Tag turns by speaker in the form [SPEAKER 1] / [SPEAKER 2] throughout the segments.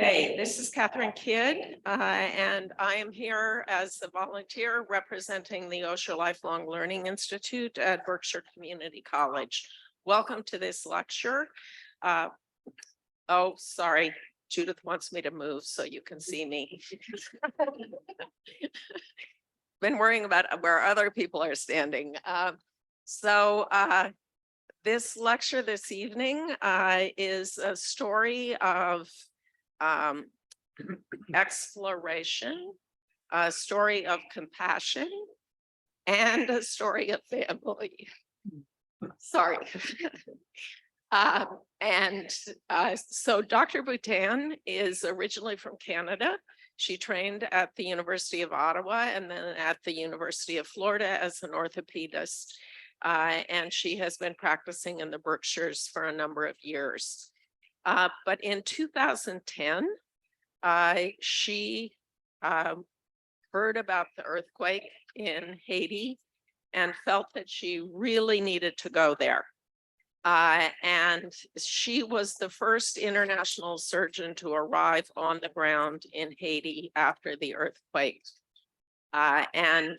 [SPEAKER 1] Hey, this is Catherine Kidd, and I am here as a volunteer representing the Osher Lifelong Learning Institute at Berkshire Community College. Welcome to this lecture. Oh, sorry, Judith wants me to move so you can see me. Been worrying about where other people are standing. This lecture this evening is a story of exploration, a story of compassion, and a story of family. Sorry. So Dr. Boutin is originally from Canada. She trained at the University of Ottawa and then at the University of Florida as an orthopedist. And she has been practicing in the Berkshires for a number of years. But in 2010, she heard about the earthquake in Haiti and felt that she really needed to go there. And she was the first international surgeon to arrive on the ground in Haiti after the earthquake. And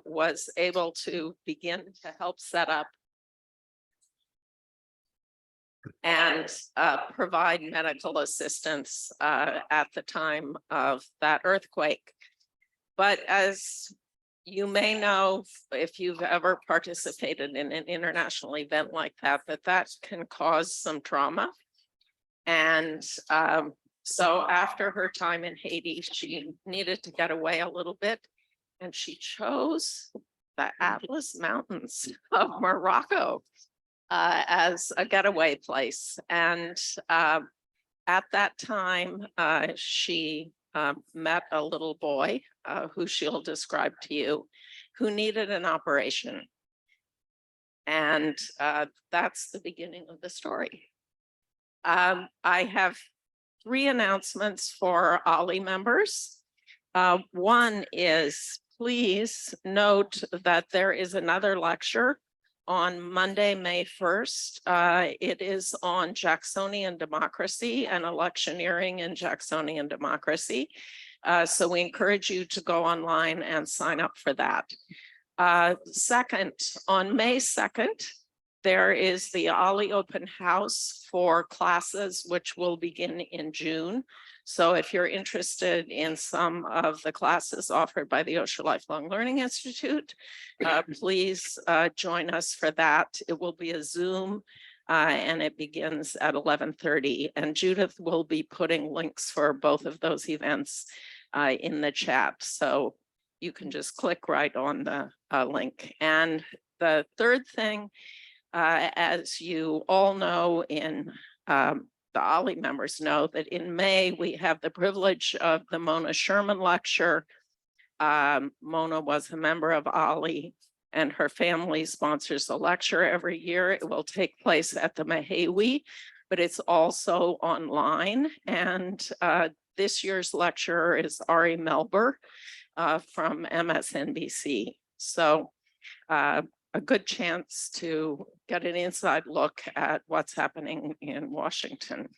[SPEAKER 1] was able to begin to help set up and provide medical assistance at the time of that earthquake. But as you may know, if you've ever participated in an international event like that, that can cause some trauma. And so after her time in Haiti, she needed to get away a little bit, and she chose the Atlas Mountains of Morocco as a getaway place. And at that time, she met a little boy who she'll describe to you, who needed an operation. And that's the beginning of the story. I have 3 announcements for OLLI members. One is, please note that there is another lecture on Monday, May 1st. It is on Jacksonian democracy and electioneering in Jacksonian democracy. So we encourage you to go online and sign up for that. Second, on May 2nd, there is the OLLI open house for classes, which will begin in June. So if you're interested in some of the classes offered by the Osher Lifelong Learning Institute, please join us for that. It will be a Zoom and it begins at 11:30. And Judith will be putting links for both of those events in the chat. So you can just click right on the link. And the third thing, as you all know, the OLLI members know that in May, we have the privilege of the Mona Sherman Lecture. Mona was a member of OLLI, and her family sponsors a lecture every year. It will take place at the Mahiwi, but it's also online. And this year's lecturer is Ari Melber from MSNBC. So a good chance to get an inside look at what's happening in Washington.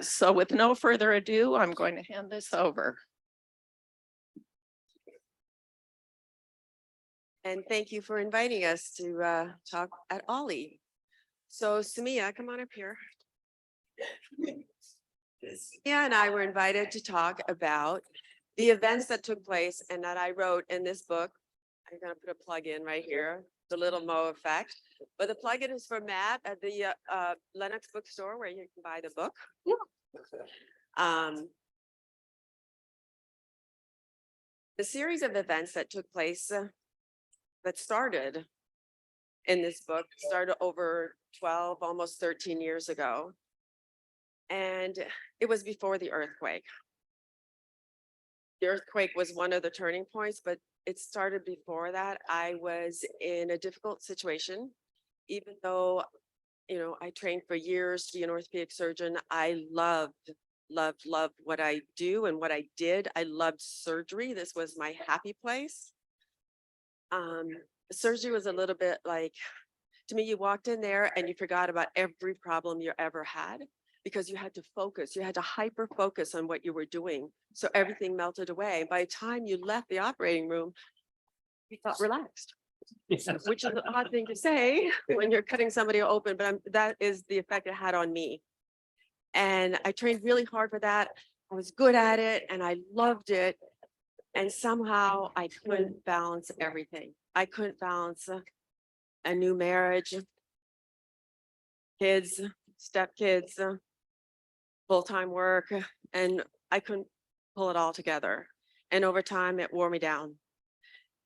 [SPEAKER 1] So with no further ado, I'm going to hand this over.
[SPEAKER 2] And thank you for inviting us to talk at OLLI. So Soumya, come on up here. Soumya and I were invited to talk about the events that took place and that I wrote in this book. I'm going to put a plug in right here, the Little Mo Effect. But the plug-in is for Matt at the Lenox bookstore where you can buy the book. The series of events that took place that started in this book started over 12, almost 13 years ago. And it was before the earthquake. The earthquake was one of the turning points, but it started before that. I was in a difficult situation, even though, I trained for years to be an orthopedic surgeon. I loved what I do and what I did. I loved surgery. This was my happy place. Surgery was a little bit like, to me, you walked in there and you forgot about every problem you ever had. because you had to focus, you had to hyper focus on what you were doing. So everything melted away. By the time you left the operating room, you felt relaxed, which is an odd thing to say when you're cutting somebody open, but that is the effect it had on me. And I trained really hard for that. I was good at it and I loved it. And somehow I couldn't balance everything. I couldn't balance a new marriage, kids, stepkids, full-time work, and I couldn't pull it all together. And over time, it wore me down.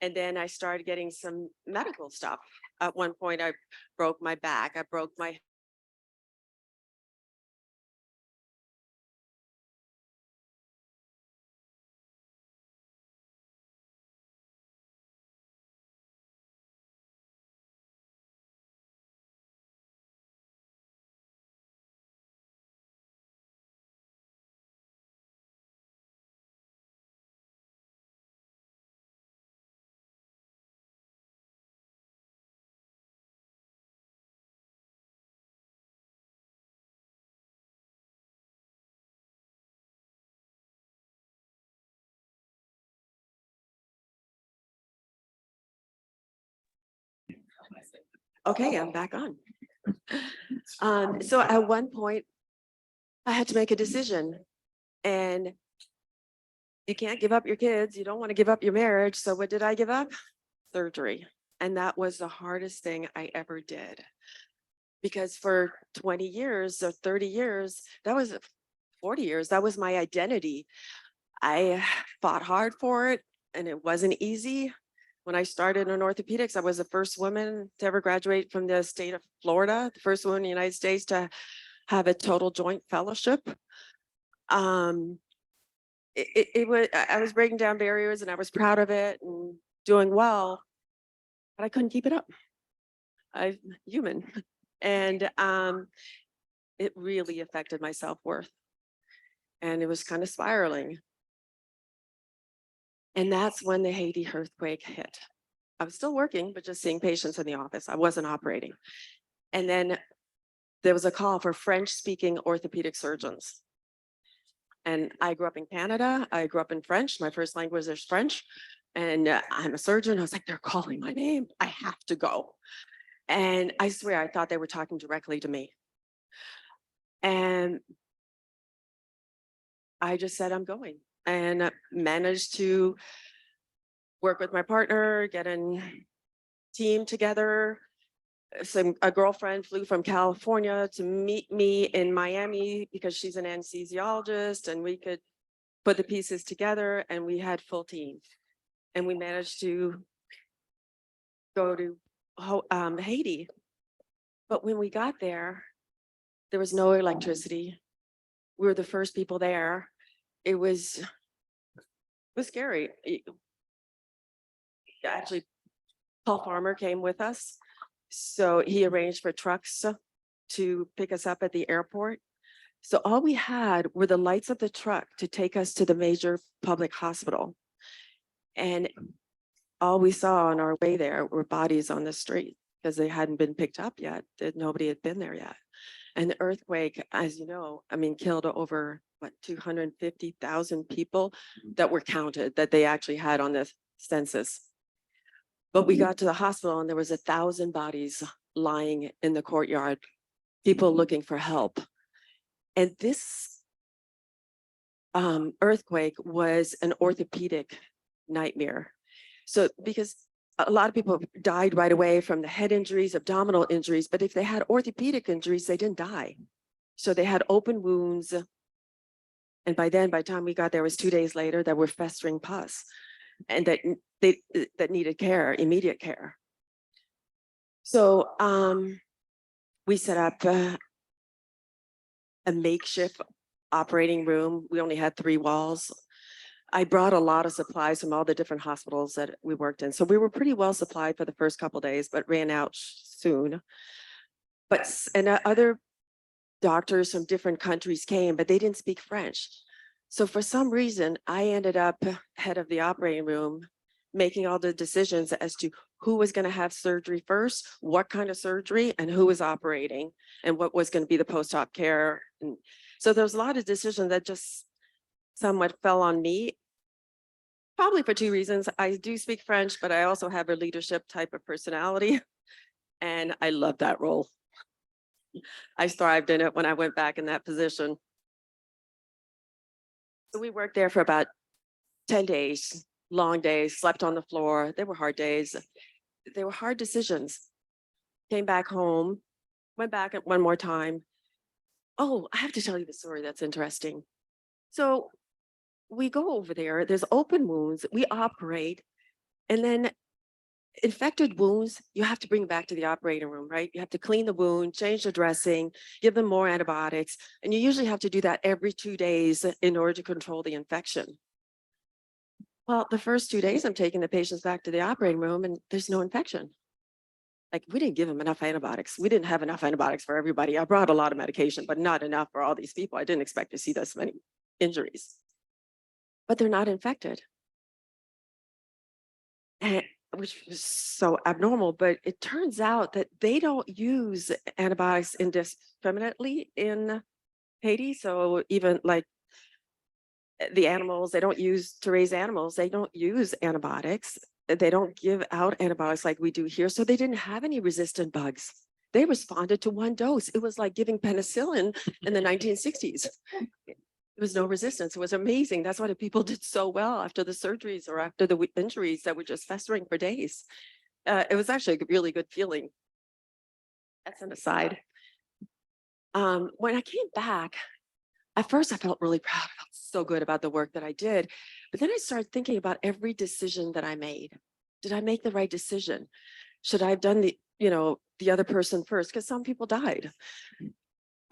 [SPEAKER 2] And then I started getting some medical stuff. At one point, I broke my back. I broke my Okay, I'm back on. So at one point, I had to make a decision, and you can't give up your kids. You don't want to give up your marriage. So what did I give up? Surgery. And that was the hardest thing I ever did. Because for 20 years or 30 years, that was 40 years, that was my identity. I fought hard for it and it wasn't easy. When I started in orthopedics, I was the first woman to ever graduate from the state of Florida, the first woman in the United States to have a total joint fellowship. It was, I was breaking down barriers and I was proud of it and doing well, but I couldn't keep it up. I'm human. And it really affected my self-worth. And it was kind of spiraling. And that's when the Haiti earthquake hit. I was still working, but just seeing patients in the office. I wasn't operating. And then there was a call for French-speaking orthopedic surgeons. And I grew up in Canada. I grew up in French. My first language is French. And I'm a surgeon. I was like, they're calling my name. I have to go. And I swear, I thought they were talking directly to me. And I just said, I'm going, and managed to work with my partner, get a team together. A girlfriend flew from California to meet me in Miami because she's an anesthesiologist, and we could put the pieces together, and we had full team. And we managed to go to Haiti. But when we got there was no electricity. We were the first people there. It was scary. Actually, Paul Farmer came with us. So he arranged for trucks to pick us up at the airport. So all we had were the lights of the truck to take us to the major public hospital. And all we saw on our way there were bodies on the street because they hadn't been picked up yet. Nobody had been there yet. And the earthquake, as you know, I mean, killed over, 250,000 people that were counted, that they actually had on the census. But we got to the hospital and there was 1,000 bodies lying in the courtyard, people looking for help. And this earthquake was an orthopedic nightmare. So because a lot of people died right away from the head injuries, abdominal injuries, but if they had orthopedic injuries, they didn't die. So they had open wounds. And by the time we got there, it was 2 days later, that were festering pus and that needed care, immediate care. So we set up a makeshift operating room. We only had 3 walls. I brought a lot of supplies from all the different hospitals that we worked in. So we were pretty well supplied for the first couple of days, but ran out soon. And other doctors from different countries came, but they didn't speak French. So for some reason, I ended up head of the operating room, making all the decisions as to who was going to have surgery first, what kind of surgery, and who was operating, and what was going to be the post-op care. And so there was a lot of decisions that just somewhat fell on me, probably for two reasons. I do speak French, but I also have a leadership type of personality, and I love that role. I thrived in it when I went back in that position. So we worked there for about 10 days, long days, slept on the floor. They were hard days. They were hard decisions. Came back home, went back one more time. Oh, I have to tell you the story that's interesting. So we go over there, there's open wounds, we operate, and then infected wounds, you have to bring back to the operating room, right? You have to clean the wound, change the dressing, give them more antibiotics. And you usually have to do that every 2 days in order to control the infection. Well, the first 2 days, I'm taking the patients back to the operating room and there's no infection. Like, we didn't give them enough antibiotics. We didn't have enough antibiotics for everybody. I brought a lot of medication, but not enough for all these people. I didn't expect to see this many injuries. But they're not infected. And which was so abnormal, but it turns out that they don't use antibiotics indiscriminately in Haiti. So even like the animals, they don't use to raise animals, they don't use antibiotics. They don't give out antibiotics like we do here. So they didn't have any resistant bugs. They responded to one dose. It was like giving penicillin in the 1960s. There was no resistance. It was amazing. That's why the people did so well after the surgeries or after the injuries that were just festering for days. It was actually a really good feeling. That's an aside. When I came back, at first I felt really proud. I felt so good about the work that I did. But then I started thinking about every decision that I made. Did I make the right decision? Should I have done the other person first? Because some people died.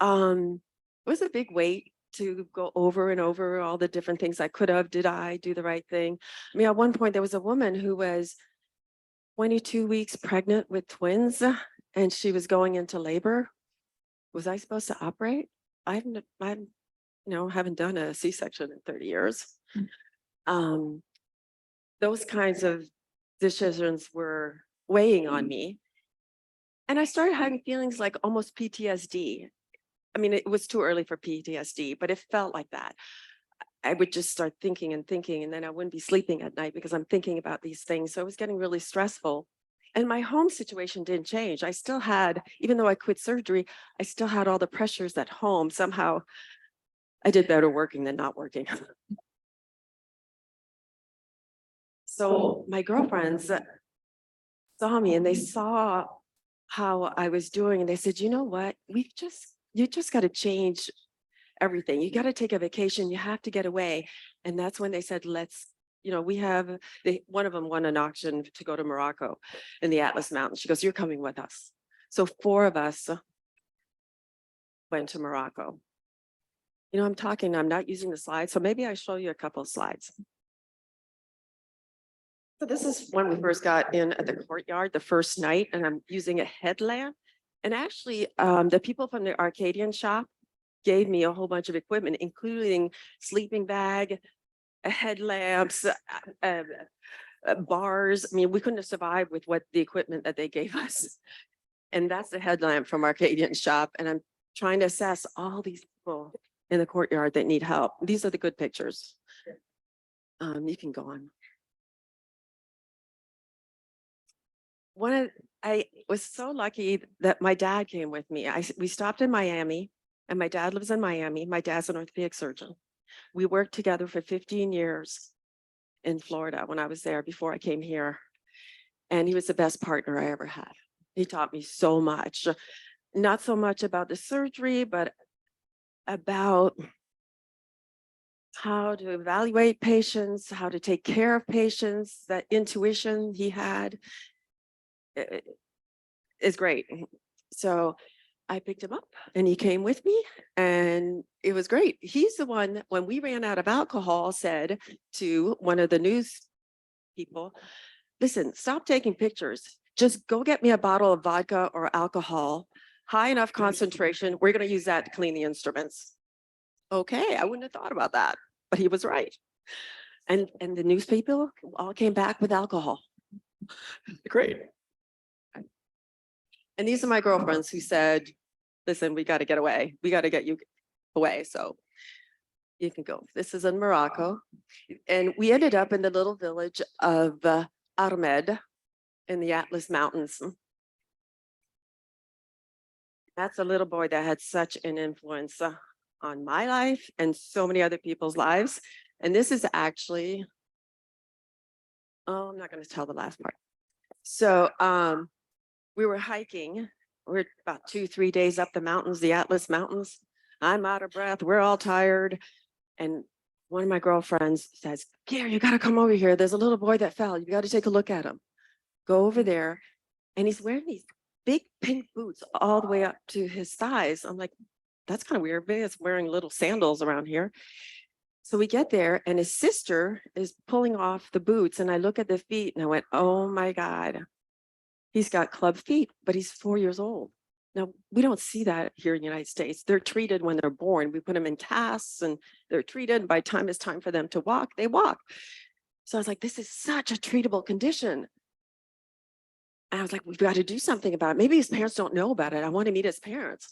[SPEAKER 2] It was a big weight to go over and over all the different things I could have. Did I do the right thing? I mean, at one point there was a woman who was 22 weeks pregnant with twins and she was going into labor. Was I supposed to operate? I haven't done a C-section in 30 years. Those kinds of decisions were weighing on me. And I started having feelings like almost PTSD. I mean, it was too early for PTSD, but it felt like that. I would just start thinking, and then I wouldn't be sleeping at night because I'm thinking about these things. So it was getting really stressful. And my home situation didn't change. I still had, even though I quit surgery, I still had all the pressures at home. Somehow I did better working than not working. So my girlfriends saw me and they saw how I was doing. And they said, you know what, you just got to change everything. You got to take a vacation. You have to get away. And that's when they said, one of them won an auction to go to Morocco in the Atlas Mountains. She goes, you're coming with us. So 4 of us went to Morocco. I'm not using the slides. So maybe I show you a couple of slides. So this is when we first got in at the courtyard, the first night, and I'm using a headlamp. And actually, the people from the Arcadian shop gave me a whole bunch of equipment, including sleeping bag, headlamps, bars. I mean, we couldn't have survived with the equipment that they gave us. And that's the headlamp from Arcadian shop. And I'm trying to assess all these people in the courtyard that need help. These are the good pictures. You can go on. I was so lucky that my dad came with me. We stopped in Miami, and my dad lives in Miami. My dad's an orthopedic surgeon. We worked together for 15 years in Florida when I was there before I came here. And he was the best partner I ever had. He taught me so much, not so much about the surgery, but about how to evaluate patients, how to take care of patients. That intuition he had is great. So I picked him up and he came with me and it was great. He's the one, when we ran out of alcohol, said to one of the news people, listen, stop taking pictures. Just go get me a bottle of vodka or alcohol, high enough concentration. We're going to use that to clean the instruments. Okay, I wouldn't have thought about that, but he was right. And the newspaper all came back with alcohol.
[SPEAKER 3] Great.
[SPEAKER 2] And these are my girlfriends who said, listen, we got to get away. We got to get you away. So you can go. This is in Morocco. And we ended up in the little village of Armed in the Atlas Mountains. That's a little boy that had such an influence on my life and so many other people's lives. And this is actually, oh, I'm not going to tell the last part. So we were hiking. We're about 2-3 days up the mountains, the Atlas Mountains. I'm out of breath. We're all tired. And one of my girlfriends says, Pierre, you got to come over here. There's a little boy that fell. You got to take a look at him. Go over there. And he's wearing these big pink boots all the way up to his thighs. I'm like, that's kind of weird. Maybe it's wearing little sandals around here. So we get there and his sister is pulling off the boots. And I look at the feet and I went, oh my God, he's got club feet, but he's 4 years old. Now, we don't see that here in the United States. They're treated when they're born. We put them in casts and they're treated. By the time it's time for them to walk, they walk. So I was like, this is such a treatable condition. And I was like, we've got to do something about it. Maybe his parents don't know about it. I want to meet his parents.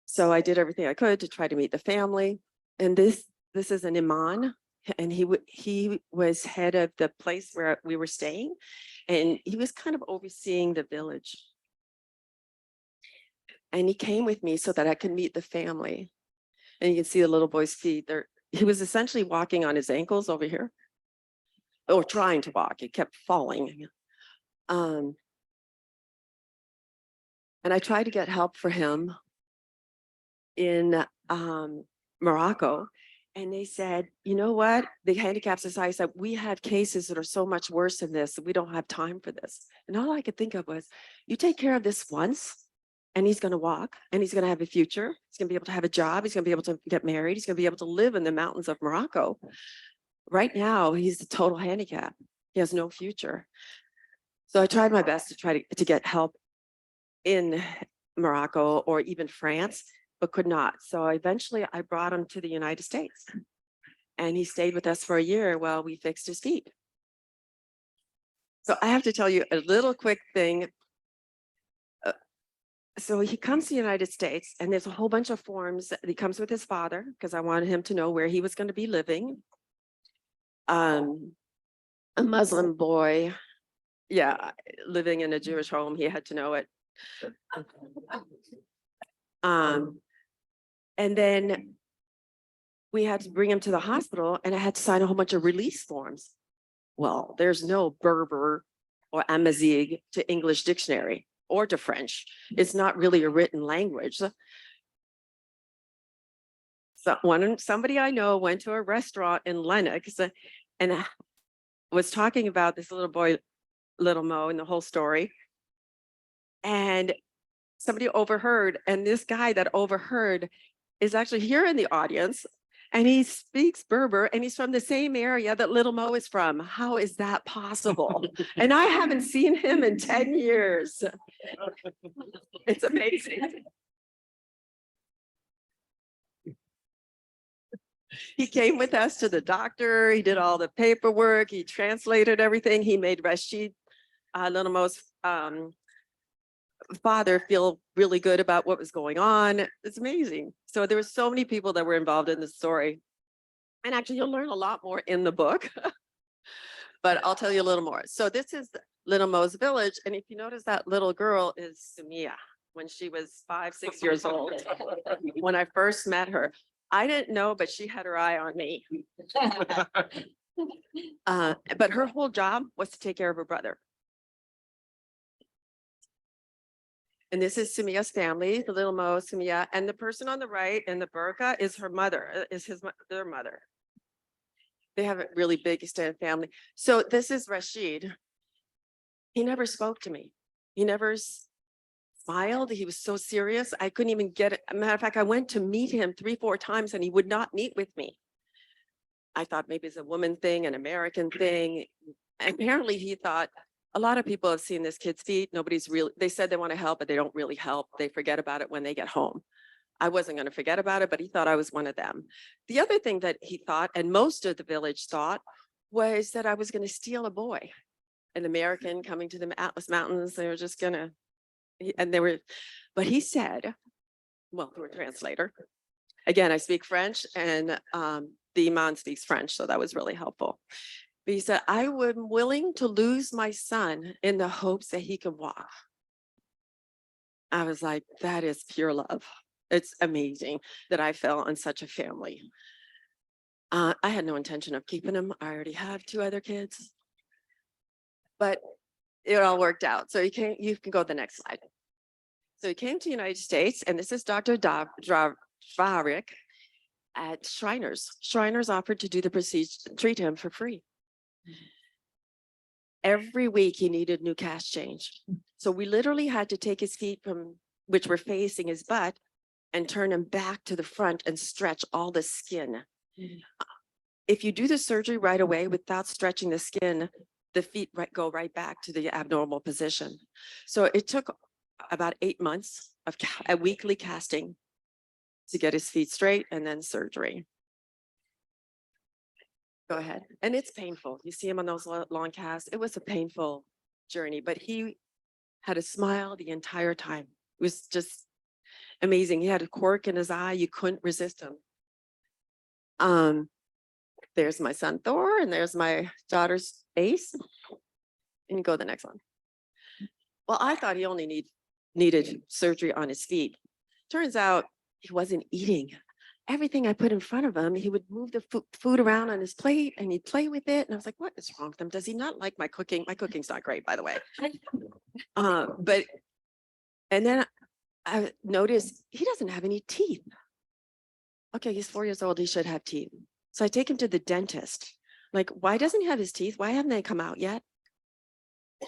[SPEAKER 2] So I did everything I could to try to meet the family. And this is an imam, and he was head of the place where we were staying, and he was kind of overseeing the village. And he came with me so that I could meet the family. And you can see the little boy's feet. He was essentially walking on his ankles over here, or trying to walk. He kept falling. And I tried to get help for him in Morocco. And they said, you know what? The Handicap Society said, we have cases that are so much worse than this, that we don't have time for this. And all I could think of was, you take care of this once, and he's going to walk, and he's going to have a future. He's going to be able to have a job. He's going to be able to get married. He's going to be able to live in the mountains of Morocco. Right now, he's a total handicap. He has no future. So I tried my best to try to get help in Morocco or even France, but could not. So eventually I brought him to the United States, and he stayed with us for a year while we fixed his feet. So I have to tell you a little quick thing. So he comes to the United States, and there's a whole bunch of forms. He comes with his father because I wanted him to know where he was going to be living. A Muslim boy, yeah, living in a Jewish home, he had to know it. And then we had to bring him to the hospital, and I had to sign a whole bunch of release forms. Well, there's no Berber or Amazigh to English dictionary or to French. It's not really a written language. So somebody I know went to a restaurant in Lenox and was talking about this little boy, little Mo, and the whole story. And somebody overheard, and this guy that overheard is actually here in the audience, and he speaks Berber, and he's from the same area that little Mo is from. How is that possible? And I haven't seen him in 10 years. It's amazing. He came with us to the doctor. He did all the paperwork. He translated everything. He made Rashid, little Mo's father, feel really good about what was going on. It's amazing. So there were so many people that were involved in the story. And actually, you'll learn a lot more in the book, but I'll tell you a little more. So this is Little Mo's village. And if you notice, that little girl is Soumya when she was 5-6 years old. When I first met her, I didn't know, but she had her eye on me. But her whole job was to take care of her brother. And this is Soumya's family, the little Mo, Soumya, and the person on the right in the burqa is her mother, their mother. They have a really big extended family. So this is Rashid. He never spoke to me. He never smiled. He was so serious. I couldn't even get it. Matter of fact, I went to meet him 3-4 times and he would not meet with me. I thought maybe it's a woman thing, an American thing. Apparently he thought, a lot of people have seen this kid's feet. Nobody's really, they said they want to help, but they don't really help. They forget about it when they get home. I wasn't going to forget about it, but he thought I was one of them. The other thing that he thought, and most of the village thought, was that I was going to steal a boy, an American coming to the Atlas Mountains. They were just gonna, and they were, but he said, well, through a translator. Again, I speak French and the imam speaks French, so that was really helpful. But he said, I was willing to lose my son in the hopes that he could walk. I was like, that is pure love. It's amazing that I fell on such a family. I had no intention of keeping him. I already have 2 other kids. But it all worked out. So you can go to the next slide. So he came to the United States, and this is Dr. Dvarik at Shriners. Shriners offered to do the procedure, treat him for free. Every week he needed new cast change. So we literally had to take his feet from which were facing his butt and turn him back to the front and stretch all the skin. If you do the surgery right away without stretching the skin, the feet go right back to the abnormal position. So it took about 8 months of a weekly casting to get his feet straight and then surgery. Go ahead. And it's painful. You see him on those long casts. It was a painful journey, but he had a smile the entire time. It was just amazing. He had a quirk in his eye. You couldn't resist him. There's my son Thor, and there's my daughter's Ace. And go to the next one. Well, I thought he only needed surgery on his feet. Turns out he wasn't eating. Everything I put in front of him, he would move the food around on his plate and he'd play with it. And I was like, what is wrong with him? Does he not like my cooking? My cooking's not great, by the way. And then I noticed he doesn't have any teeth. Okay, he's 4 years old. He should have teeth. So I take him to the dentist. Like, why doesn't he have his teeth? Why haven't they come out yet? He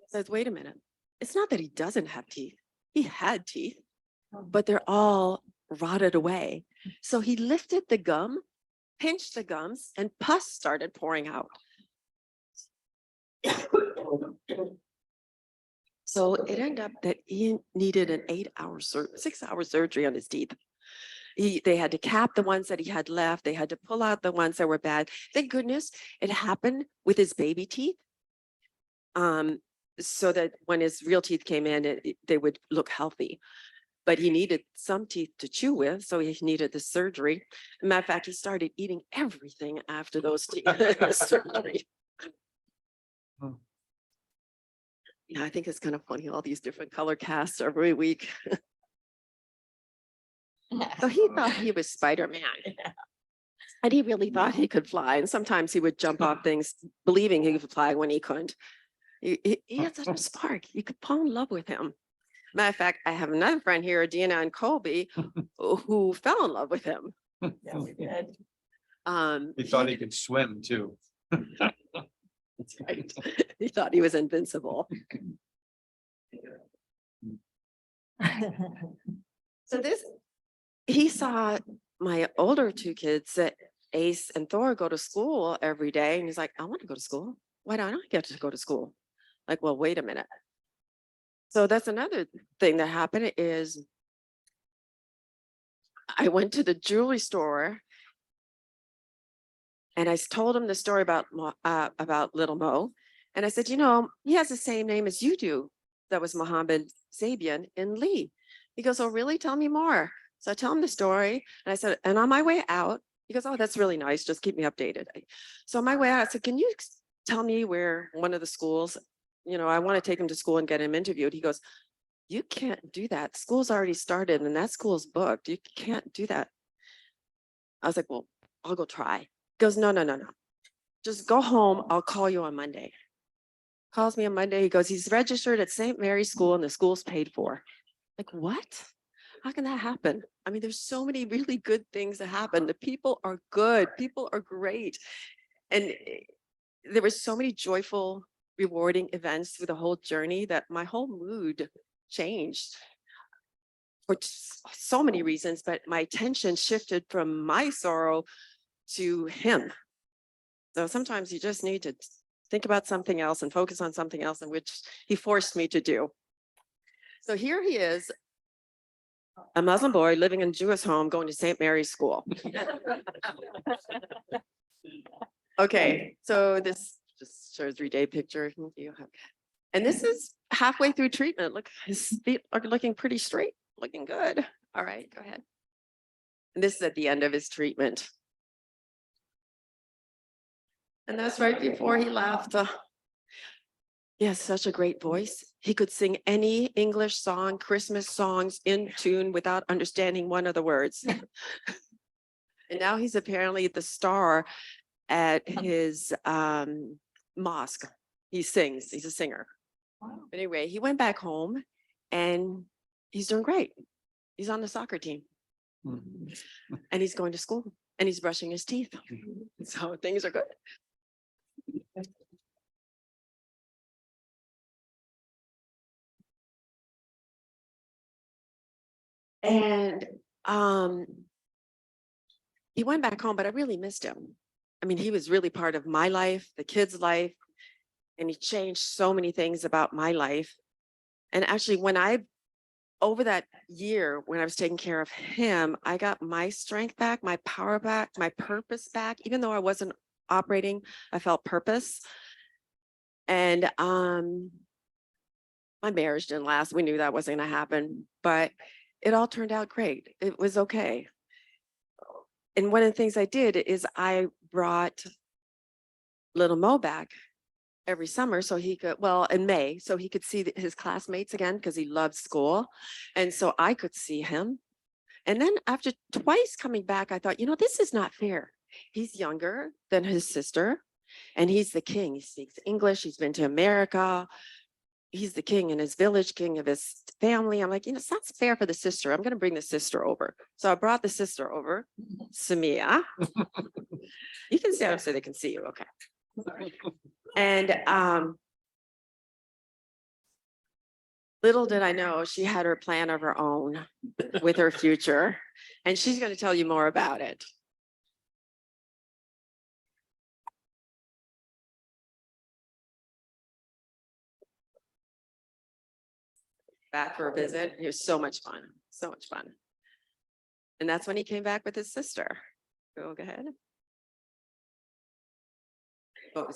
[SPEAKER 2] says, wait a minute. It's not that he doesn't have teeth. He had teeth, but they're all rotted away. So he lifted the gum, pinched the gums, and pus started pouring out. So it ended up that he needed an 6-hour surgery on his teeth. They had to cap the ones that he had left. They had to pull out the ones that were bad. Thank goodness it happened with his baby teeth. So that when his real teeth came in, they would look healthy. But he needed some teeth to chew with, so he needed the surgery. As a matter of fact, he started eating everything after those teeth surgery. Yeah, I think it's kind of funny, all these different color casts every week. So he thought he was Spider-Man. And he really thought he could fly. And sometimes he would jump off things, believing he could fly when he couldn't. He had such a spark. You could fall in love with him. Matter of fact, I have another friend here, Dina and Colby, who fell in love with him.
[SPEAKER 1] Yeah, we did.
[SPEAKER 4] He thought he could swim too.
[SPEAKER 2] That's right. He thought he was invincible. So he saw my older 2 kids, Ace and Thor, go to school every day. And he's like, I want to go to school. Why don't I get to go to school? Like, well, wait a minute. So that's another thing that happened is I went to the jewelry store and I told him the story about little Mo. And I said, you know, he has the same name as you do. That was Mohammed Zabian in Lee. He goes, oh, really? Tell me more. So I tell him the story. And I said, and on my way out, he goes, oh, that's really nice. Just keep me updated. So on my way out, I said, can you tell me where one of the schools, you know, I want to take him to school and get him interviewed. He goes, you can't do that. School's already started and that school's booked. You can't do that. I was like, well, I'll go try. He goes, no. Just go home. I'll call you on Monday. Calls me on Monday. He goes, he's registered at St. Mary's School and the school's paid for. Like, what? How can that happen? I mean, there's so many really good things that happen. The people are good. People are great. And there were so many joyful, rewarding events through the whole journey that my whole mood changed for so many reasons, but my attention shifted from my sorrow to him. So sometimes you just need to think about something else and focus on something else, in which he forced me to do. So here he is, a Muslim boy living in a Jewish home, going to St. Mary's School. Okay, so this just shows 3-day picture. And this is halfway through treatment. Look, his feet are looking pretty straight, looking good. All right, go ahead. And this is at the end of his treatment. And that's right before he left. He has such a great voice. He could sing any English song, Christmas songs in tune without understanding one of the words. And now he's apparently the star at his mosque. He sings, he's a singer. But anyway, he went back home and he's doing great. He's on the soccer team and he's going to school and he's brushing his teeth. So things are good. And he went back home, but I really missed him. I mean, he was really part of my life, the kids' life, and he changed so many things about my life. And actually, over that year, when I was taking care of him, I got my strength back, my power back, my purpose back. Even though I wasn't operating, I felt purpose. And my marriage didn't last. We knew that wasn't going to happen, but it all turned out great. It was okay. And one of the things I did is I brought little Mo back every summer so he could, well, in May, so he could see his classmates again because he loved school. And so I could see him. And then after twice coming back, I thought, this is not fair. He's younger than his sister and he's the king. He speaks English. He's been to America. He's the king in his village, king of his family. I'm like, it's not fair for the sister. I'm going to bring the sister over. So I brought the sister over, Soumya. You can stand up so they can see you. Okay. And little did I know she had her plan of her own with her future. And she's going to tell you more about it. Back for a visit. It was so much fun. So much fun. And that's when he came back with his sister. Go ahead.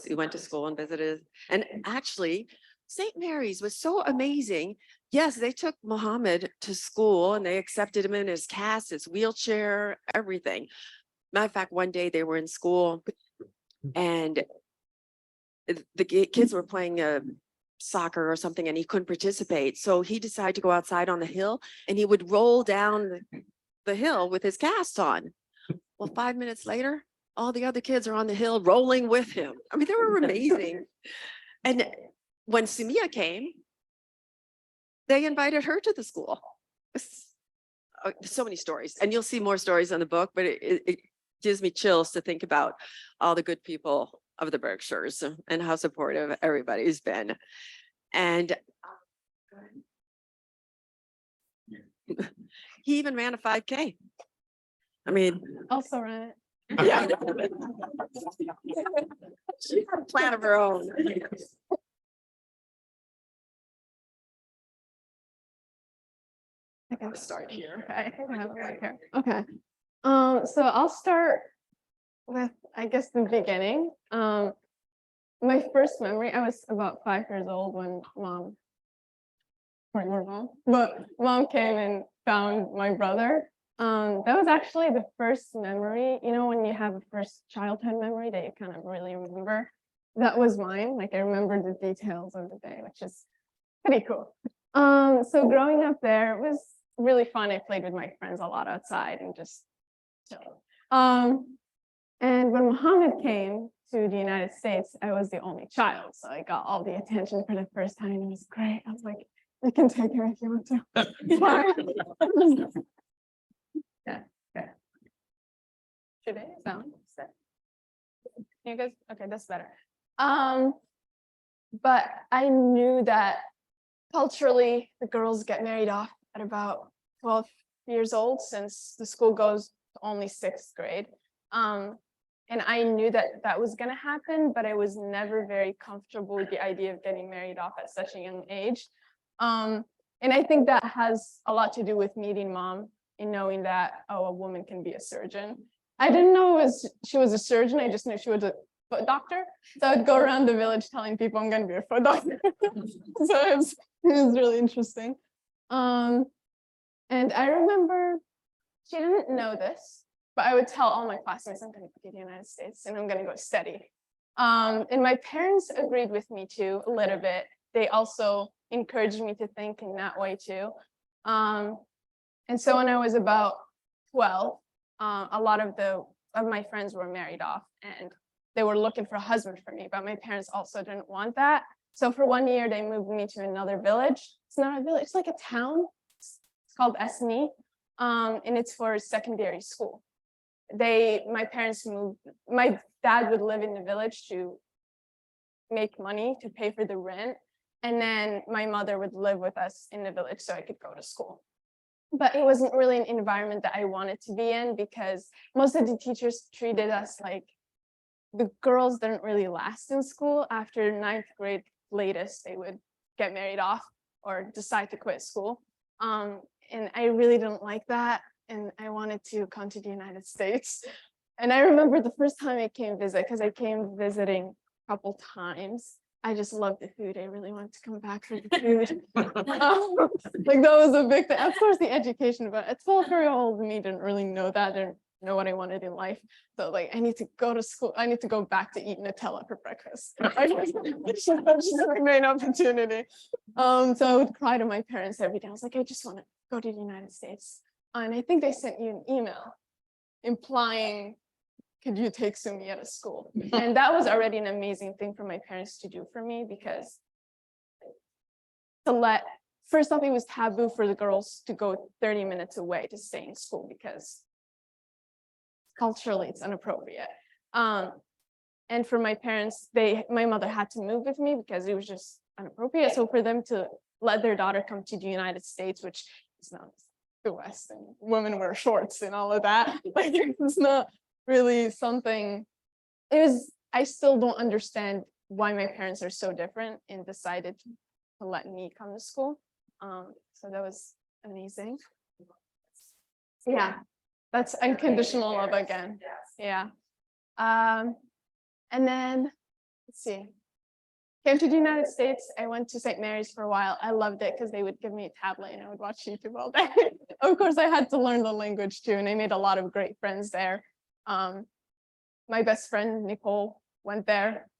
[SPEAKER 2] He went to school and visited. And actually, St. Mary's was so amazing. Yes, they took Muhammad to school and they accepted him in his cast, his wheelchair, everything. Matter of fact, one day they were in school and the kids were playing soccer or something and he couldn't participate. So he decided to go outside on the hill and he would roll down the hill with his cast on. Well, 5 minutes later, all the other kids are on the hill rolling with him. I mean, they were amazing. And when Soumya came, they invited her to the school. So many stories. And you'll see more stories in the book, but it gives me chills to think about all the good people of the Berkshires and how supportive everybody's been. And he even ran a 5K. I mean,
[SPEAKER 5] Also ran it.
[SPEAKER 2] yeah. She had a plan of her own.
[SPEAKER 5] I can
[SPEAKER 2] Start here.
[SPEAKER 5] Okay, I think I have it right here. Okay. So I'll start with, I guess, the beginning. My first memory, I was about 5 years old when mom came and found my brother. That was actually the first memory, when you have a first childhood memory that you kind of really remember. That was mine. Like I remember the details of the day, which is pretty cool. So growing up there, it was really fun. I played with my friends a lot outside and just chill. And when Muhammad came to the United States, I was the only child. So I got all the attention for the first time. It was great. I was like, you can take her if you want to. Yeah. Okay. Should I sound set? You guys, okay, that's better. But I knew that culturally the girls get married off at about 12 years old since the school goes to only 6th grade. And I knew that that was going to happen, but I was never very comfortable with the idea of getting married off at such a young age. And I think that has a lot to do with meeting mom and knowing that, oh, a woman can be a surgeon. I didn't know she was a surgeon. I just knew she was foot doctor. So I'd go around the village telling people I'm going to be a foot doctor. So it was really interesting. And I remember she didn't know this, but I would tell all my classmates I'm going to go to the United States and I'm going to go study. And my parents agreed with me too, a little bit. They also encouraged me to think in that way too. And so when I was about 12, a lot of my friends were married off and they were looking for a husband for me, but my parents also didn't want that. So for 1 year, they moved me to another village. It's not a village, it's like a town. It's called Esni, and it's for secondary school. My parents moved, my dad would live in the village to make money to pay for the rent. And then my mother would live with us in the village so I could go to school. But it wasn't really an environment that I wanted to be in because most of the teachers treated us like the girls didn't really last in school. After 9th grade latest, they would get married off or decide to quit school. And I really didn't like that. And I wanted to come to the United States. And I remember the first time I came visit, because I came visiting a couple times. I just loved the food. I really wanted to come back for the food. Like that was a big thing. Of course, the education, but at 12-year-old me didn't really know that. Didn't know what I wanted in life. So like, I need to go to school. I need to go back to eat Nutella for breakfast. It's just a great opportunity. So I would cry to my parents every day. I was like, I just want to go to the United States. And I think they sent you an email implying, could you take Soumya to school? And that was already an amazing thing for my parents to do for me because first off, it was taboo for the girls to go 30 minutes away to stay in school because culturally it's inappropriate. And for my parents, my mother had to move with me because it was just inappropriate. So for them to let their daughter come to the United States, which is not the West and women wear shorts and all of that, like it's not really something. I still don't understand why my parents are so different and decided to let me come to school. So that was amazing. Yeah, that's unconditional love again. Yeah. And then let's see. Came to the United States. I went to St. Mary's for a while. I loved it because they would give me a tablet and I would watch YouTube all day. Of course, I had to learn the language too, and I made a lot of great friends there. My best friend, Nicole, went there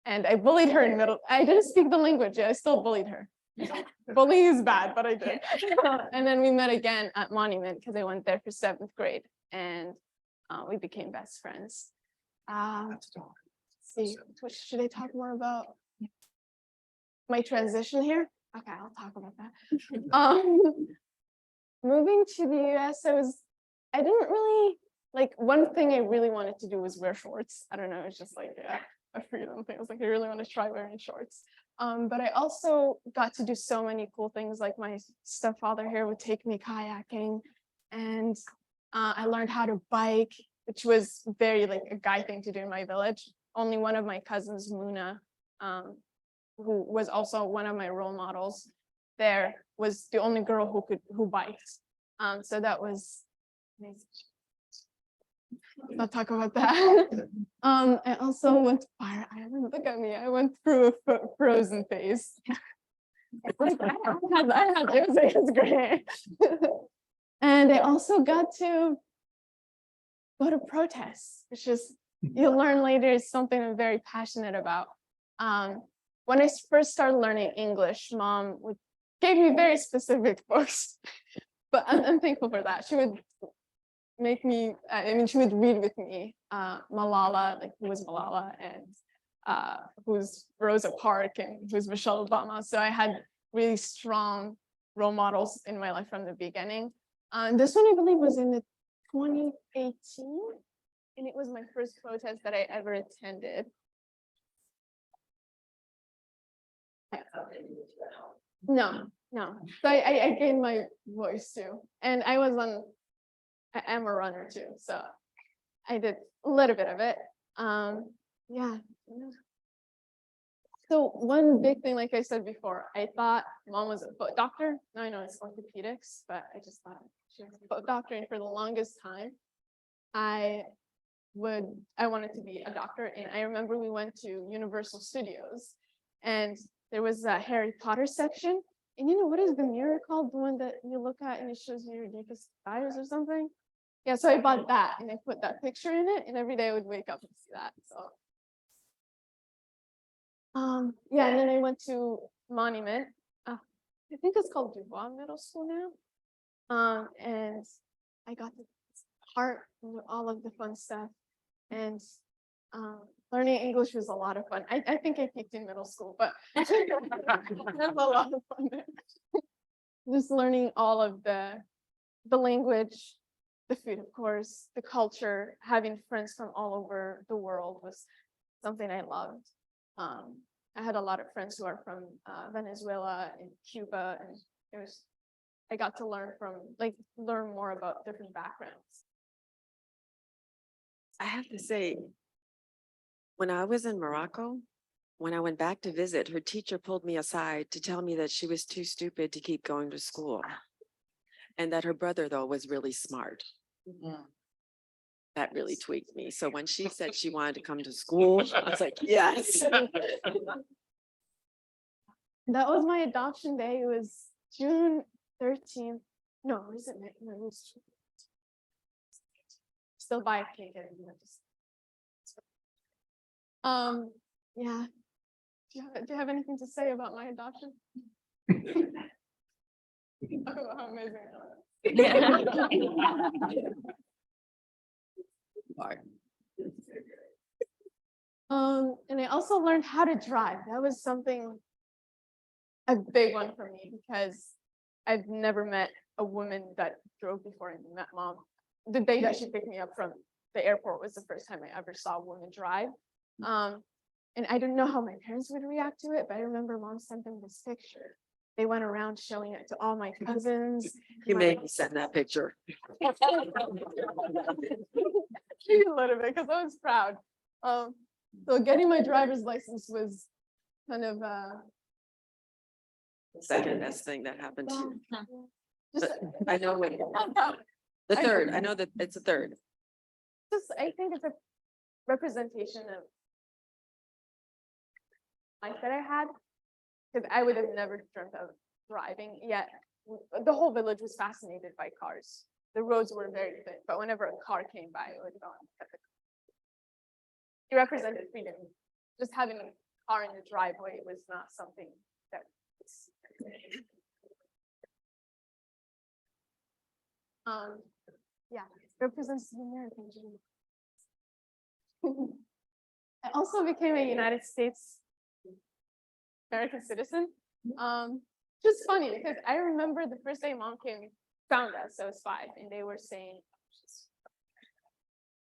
[SPEAKER 5] and I bullied her in middle. I didn't speak the language. I still bullied her. Bullying is bad, but I did. And then we met again at Monument because I went there for 7th grade and we became best friends. Let's see, should I talk more about my transition here? Okay, I'll talk about that. Moving to the US, I didn't really, like one thing I really wanted to do was wear shorts. I don't know, it's just like a freedom thing. I was like, I really want to try wearing shorts. But I also got to do so many cool things. Like my stepfather here would take me kayaking and I learned how to bike, which was very like a guy thing to do in my village. Only one of my cousins, Muna, who was also one of my role models there, was the only girl who biked. So that was amazing. I'll talk about that. I also went to Fire Island. Look at me. I went through a frozen phase. It was great. And I also got to go to protests, which is, you'll learn later, is something I'm very passionate about. When I first started learning English, Mom gave me very specific books, but I'm thankful for that. She would make me, she would read with me Malala, like who was Malala, and who's Rosa Parks, and who's Michelle Obama. So I had really strong role models in my life from the beginning. This one, I believe, was in 2018, and it was my first protest that I ever attended. No. So I gained my voice too, and I am a runner too, so I did a little bit of it. Yeah. So one big thing, like I said before, I thought Mom was a foot doctor. Now I know it's orthopedics, but I just thought she was a foot doctor, and for the longest time, I I wanted to be a doctor, and I remember we went to Universal Studios, and there was a Harry Potter section. And you know, what is the mirror called? The one that you look at and it shows you your deepest desires or something? Yeah, so I bought that and I put that picture in it, and every day I would wake up and see that. So yeah, and then I went to Monument. I think it's called Dubois Middle School now. And I got to part of all of the fun stuff, and learning English was a lot of fun. I think I peaked in middle school, but there's a lot of fun there. Just learning all of the language, the food, of course, the culture, having friends from all over the world was something I loved. I had a lot of friends who are from Venezuela and Cuba, and I got to learn more about different backgrounds.
[SPEAKER 2] I have to say, when I was in Morocco, when I went back to visit, her teacher pulled me aside to tell me that she was too stupid to keep going to school. And that her brother, though, was really smart. That really tweaked me. So when she said she wanted to come to school, I was like, yes.
[SPEAKER 5] That was my adoption day. It was June 13th. No, is it? No, it was still buy a cake. Yeah. Do you have anything to say about my adoption? Oh, how amazing. And I also learned how to drive. That was a big one for me, because I've never met a woman that drove before. I met Mom. The day that she picked me up from the airport was the first time I ever saw a woman drive. And I didn't know how my parents would react to it, but I remember Mom sent them this picture. They went around showing it to all my cousins.
[SPEAKER 2] You made me send that picture.
[SPEAKER 5] A little bit, because I was proud. So getting my driver's license was kind of
[SPEAKER 2] Second best thing that happened to you.
[SPEAKER 5] just,
[SPEAKER 2] I know what, the third, I know that it's a third.
[SPEAKER 5] I think it's a representation of life that I had, because I would have never dreamt of driving, yet the whole village was fascinated by cars. The roads were very thin, but whenever a car came by, it would go on. It represented freedom. Just having a car in the driveway was not something that was, yeah, it represents the American dream. I also became a United States American citizen. Just funny, because I remember the first day Mom found us, I was 5, and they were saying,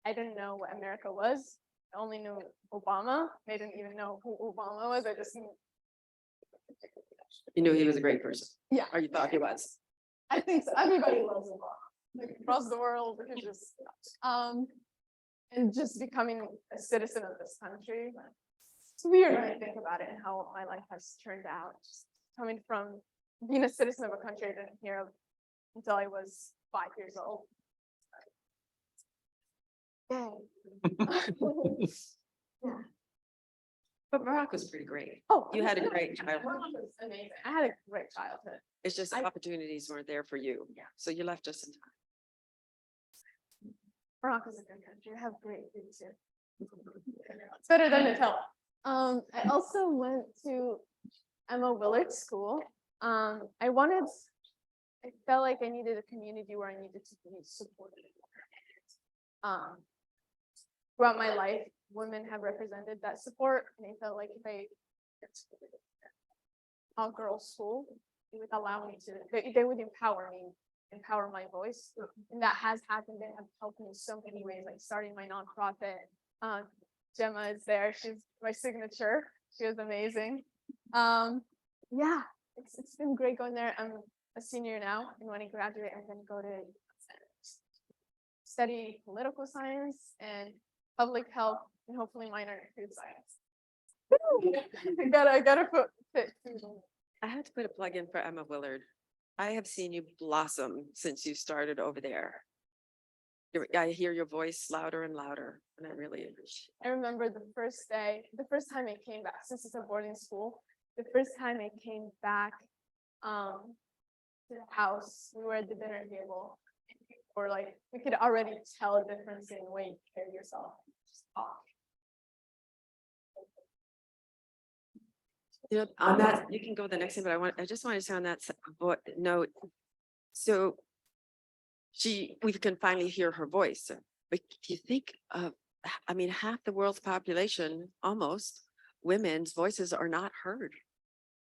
[SPEAKER 5] I didn't know what America was. I only knew Obama. I didn't even know who Obama was. I just knew.
[SPEAKER 2] You knew he was a great person.
[SPEAKER 5] Yeah.
[SPEAKER 2] Or you thought he was.
[SPEAKER 5] I think so. Everybody loves Obama. Like across the world, it's just and just becoming a citizen of this country. It's weird when I think about it and how my life has turned out. Just coming from being a citizen of a country I didn't hear of until I was 5 years old. Yay. Yeah.
[SPEAKER 2] But Morocco's pretty great.
[SPEAKER 5] Oh,
[SPEAKER 2] You had a great childhood.
[SPEAKER 5] Morocco's amazing. I had a great childhood.
[SPEAKER 2] It's just
[SPEAKER 5] I-
[SPEAKER 2] opportunities weren't there for you.
[SPEAKER 5] Yeah.
[SPEAKER 2] So you left just in time.
[SPEAKER 5] Morocco's a good country. I have great food too. It's better than Nutella. I also went to Emma Willard School. I felt like I needed a community where I needed to be supported. Throughout my life, women have represented that support, and I felt like if I all-girls school, it would allow me to, they would empower me, empower my voice, and that has happened. They have helped me in so many ways, like starting my nonprofit. Gemma is there. She's my signature. She was amazing. Yeah, it's been great going there. I'm a senior now, and when I graduate, I'm going to go to study political science and public health, and hopefully minor in food science. I gotta put it.
[SPEAKER 2] I had to put a plug in for Emma Willard. I have seen you blossom since you started over there. I hear your voice louder and louder, and I really appreciate
[SPEAKER 5] I remember the first day, the first time I came back, since it's a boarding school, the first time I came back to the house, we were at the dinner table. Or like, we could already tell a difference in the way you carry yourself. Just off.
[SPEAKER 2] You know, on that, you can go the next thing, but I just want to say on that note. So we can finally hear her voice, but you think of, I mean, half the world's population, almost, women's voices are not heard.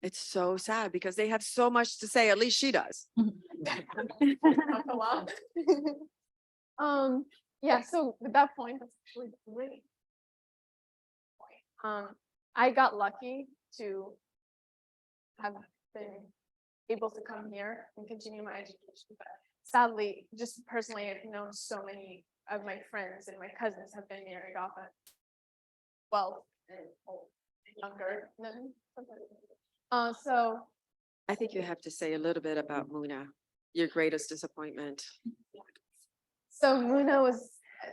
[SPEAKER 2] It's so sad because they have so much to say, at least she does.
[SPEAKER 5] Talk a lot. Yeah, so at that point, that's actually great. I got lucky to have been able to come here and continue my education, but sadly, just personally, I've known so many of my friends and my cousins have been married off at 12 and younger than. So
[SPEAKER 2] I think you have to say a little bit about Muna, your greatest disappointment.
[SPEAKER 5] Muna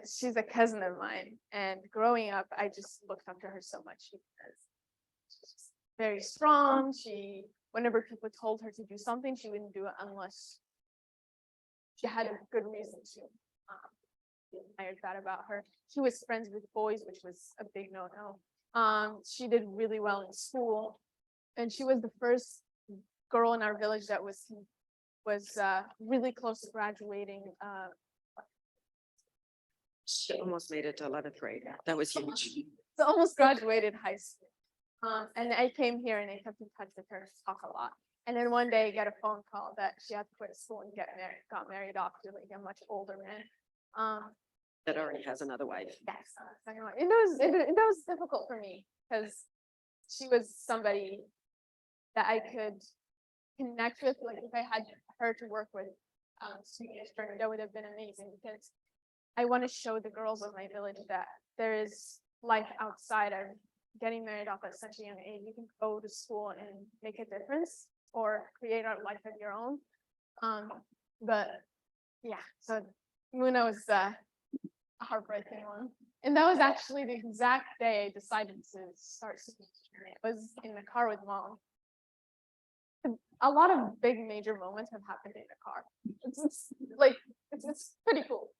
[SPEAKER 5] she's a cousin of mine, and growing up, I just looked up to her so much because she's very strong. Whenever people told her to do something, she wouldn't do it unless she had a good reason to. I admired that about her. She was friends with boys, which was a big no-no. She did really well in school, and she was the first girl in our village that was really close to graduating.
[SPEAKER 2] She almost made it to 11th grade. That was huge.
[SPEAKER 5] So almost graduated high school. And I came here and I kept in touch with her, talk a lot. And then one day I got a phone call that she had to quit school and got married off to like a much older man.
[SPEAKER 2] That already has another wife.
[SPEAKER 5] Yes, it was difficult for me because she was somebody that I could connect with. Like if I had her to work with, that would have been amazing because I want to show the girls of my village that there is life outside of getting married off at such a young age. You can go to school and make a difference or create a life of your own. But yeah, so Muna was a heartbreaking one. And that was actually the exact day I decided to start Soumya's journey. I was in the car with mom. A lot of big major moments have happened in the car. It's pretty cool.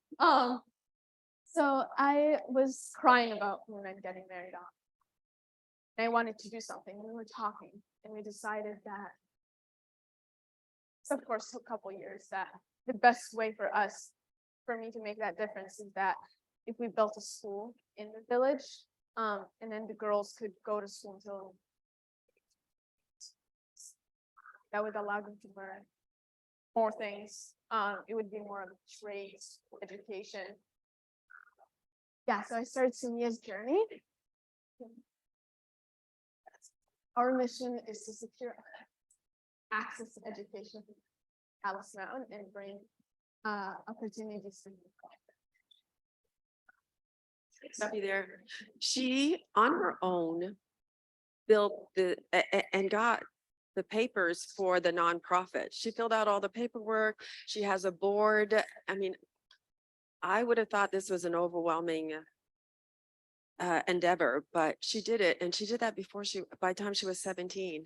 [SPEAKER 5] So I was crying about when I'm getting married off. And I wanted to do something. We were talking and we decided that, so of course, took a couple years, that the best way for me to make that difference is that if we built a school in the village, and then the girls could go to school until that would allow them to learn more things. It would be more of a trades education. Yeah, so I started Soumya's journey. Our mission is to secure access to education in Atlas Mountain and bring opportunities to
[SPEAKER 2] Stop you there. She, on her own, built and got the papers for the nonprofit. She filled out all the paperwork. She has a board. I mean, I would have thought this was an overwhelming endeavor, but she did it, and she did that by the time she was 17.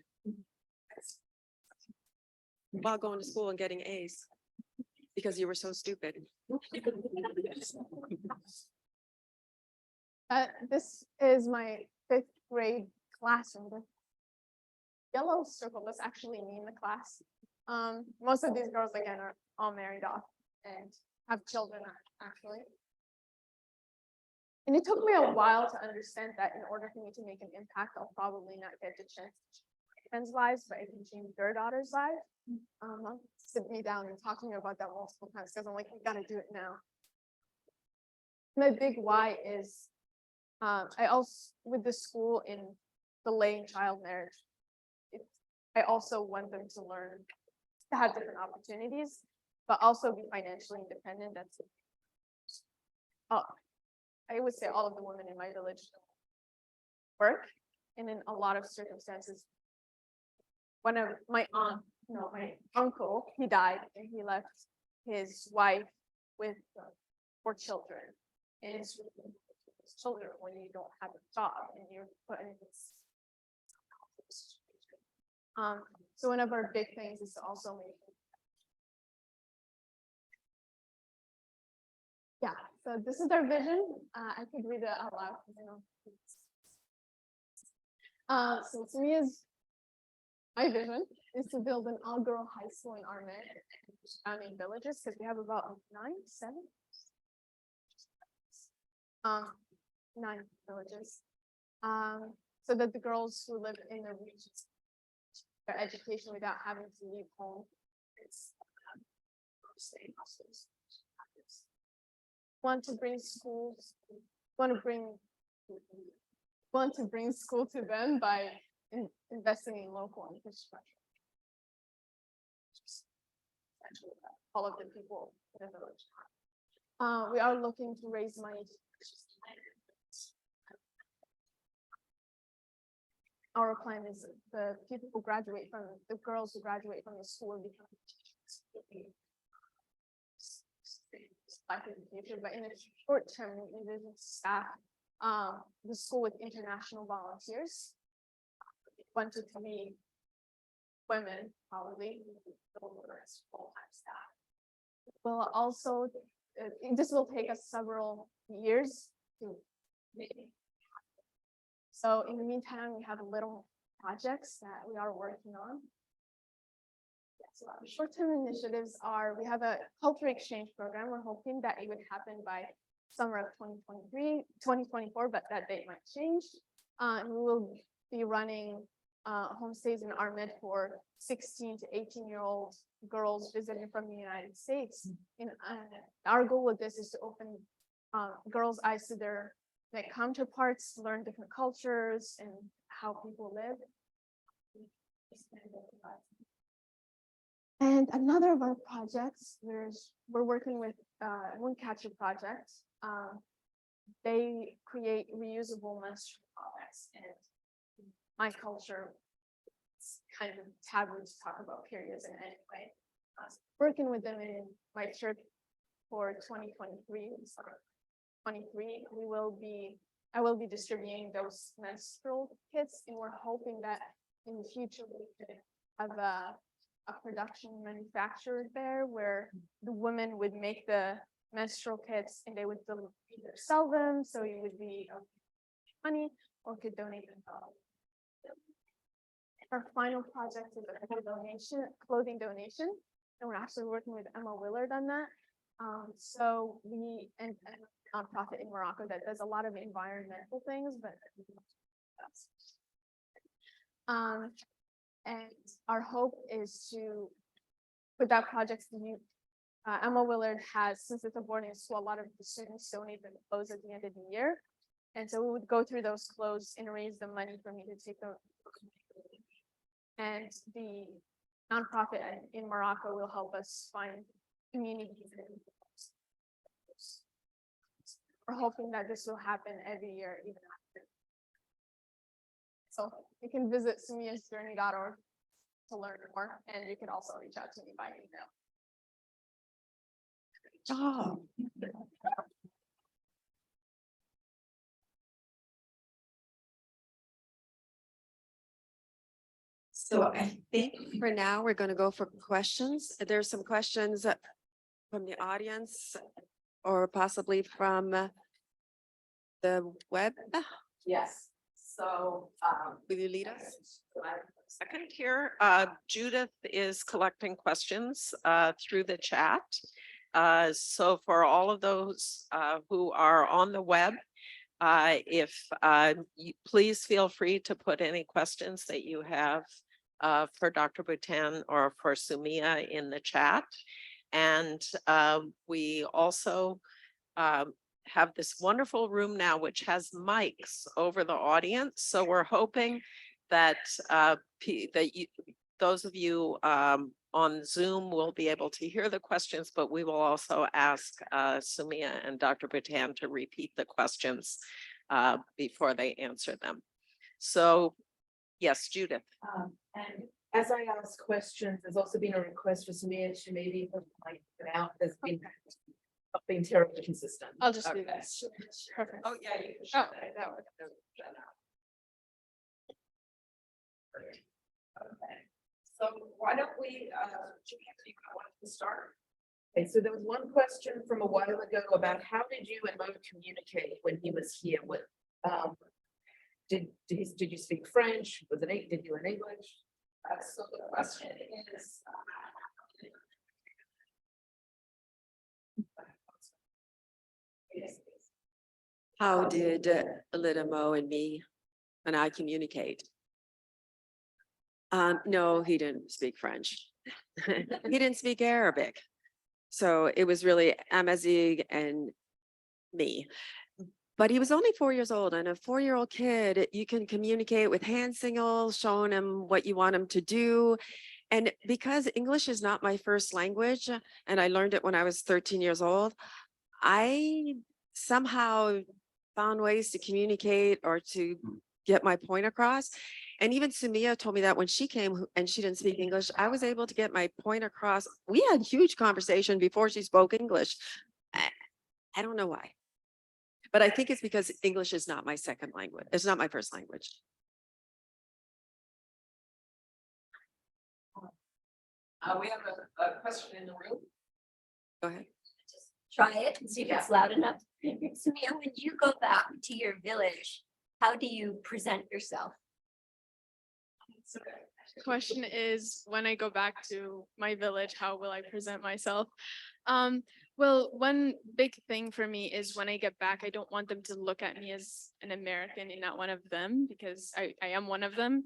[SPEAKER 2] While going to school and getting A's because you were so stupid.
[SPEAKER 5] This is my 5th grade classroom. The yellow circle does actually mean the class. Most of these girls, again, are all married off and have children, actually. And it took me a while to understand that in order for me to make an impact, I'll probably not get the chance to change my friends' lives, but I can change their daughter's life. Sit me down and talking about that multiple times because I'm like, we gotta do it now. My big why is I also, with the school in delaying child marriage, I also want them to learn to have different opportunities, but also be financially independent. That's I would say all of the women in my village work, and in a lot of circumstances, one of my uncle, he died and he left his wife with for children. And it's really children when you don't have a job and you're put in this. So one of our big things is to also make. Yeah, so this is our vision. I could read it out loud. So to me is my vision is to build an all-girl high school in Armed surrounding villages because we have about 9 villages. So that the girls who live in the regions their education without having to leave home. Want to bring school to them by investing in local infrastructure. All of the people in the village. We are looking to raise money. Our plan is the people who graduate from the girls who graduate from the school and become teachers. In the future, but in the short term, we envision staff the school with international volunteers. 1 to 3 women, probably. Full-time staff. Well, also, this will take us several years to. So in the meantime, we have little projects that we are working on. So our short-term initiatives are, we have a culture exchange program. We're hoping that it would happen by summer of 2024, but that date might change. And we will be running homestays in Armed for 16 to 18-year-old girls visiting from the United States. And our goal with this is to open girls' eyes to their counterparts, learn different cultures and how people live. And another of our projects, we're working with Windcatcher Project. They create reusable menstrual products, and my culture, it's kind of taboo to talk about periods in any way. Working with them in my church for 2023, I will be distributing those menstrual kits, and we're hoping that in the future we could have a production manufactured there where the women would make the menstrual kits and they would either sell them, so it would be money, or could donate them. Our final project is a clothing donation, and we're actually working with Emma Willard on that. So we and a nonprofit in Morocco that does a lot of environmental things, but and our hope is to, with that project, Emma Willard has, since it's a boarding school, a lot of the students donate their clothes at the end of the year. And so we would go through those clothes and raise the money for me to take them. And the nonprofit in Morocco will help us find communities. We're hoping that this will happen every year, even after. So you can visit soumyasjourney.org to learn more, and you can also reach out to me by email.
[SPEAKER 1] Oh.
[SPEAKER 2] So I think for now, we're going to go for questions. There's some questions from the audience or possibly from the web.
[SPEAKER 1] Yes. So
[SPEAKER 2] Will you lead us?
[SPEAKER 1] second here, Judith is collecting questions through the chat. So for all of those who are on the web, if please feel free to put any questions that you have for Dr. Boutin or for Soumya in the chat. And we also have this wonderful room now, which has mics over the audience. So we're hoping that those of you on Zoom will be able to hear the questions, but we will also ask Soumya and Dr. Boutin to repeat the questions before they answer them. So yes, Judith.
[SPEAKER 6] And as I ask questions, there's also been a request for Soumya to maybe put the mic out. There's been being terribly consistent.
[SPEAKER 5] I'll just do
[SPEAKER 6] Okay.
[SPEAKER 5] this. Perfect.
[SPEAKER 2] Oh, yeah, you can
[SPEAKER 5] Oh,
[SPEAKER 2] shut that.
[SPEAKER 5] that works.
[SPEAKER 6] Okay. So why don't we, want to start? Okay, so there was one question from a while ago about how did you and Mo communicate when he was here? What, did you speak French? Was it, did you in English? So the question is.
[SPEAKER 2] How did little Mo and me and I communicate? No, he didn't speak French. He didn't speak Arabic. So it was really Amazigh and me. But he was only 4 years old, and a 4-year-old kid, you can communicate with hand signals, showing him what you want him to do. And because English is not my first language, and I learned it when I was 13 years old, I somehow found ways to communicate or to get my point across. And even Soumya told me that when she came and she didn't speak English, I was able to get my point across. We had huge conversation before she spoke English. I don't know why. But I think it's because English is not my second language. It's not my first language.
[SPEAKER 6] We have a question in the room.
[SPEAKER 2] Go ahead.
[SPEAKER 7] Try it and see if it's loud enough. Soumya, when you go back to your village, how do you present yourself?
[SPEAKER 5] Question is, when I go back to my village, how will I present myself? Well, one big thing for me is when I get back, I don't want them to look at me as an American and not one of them, because I am one of them.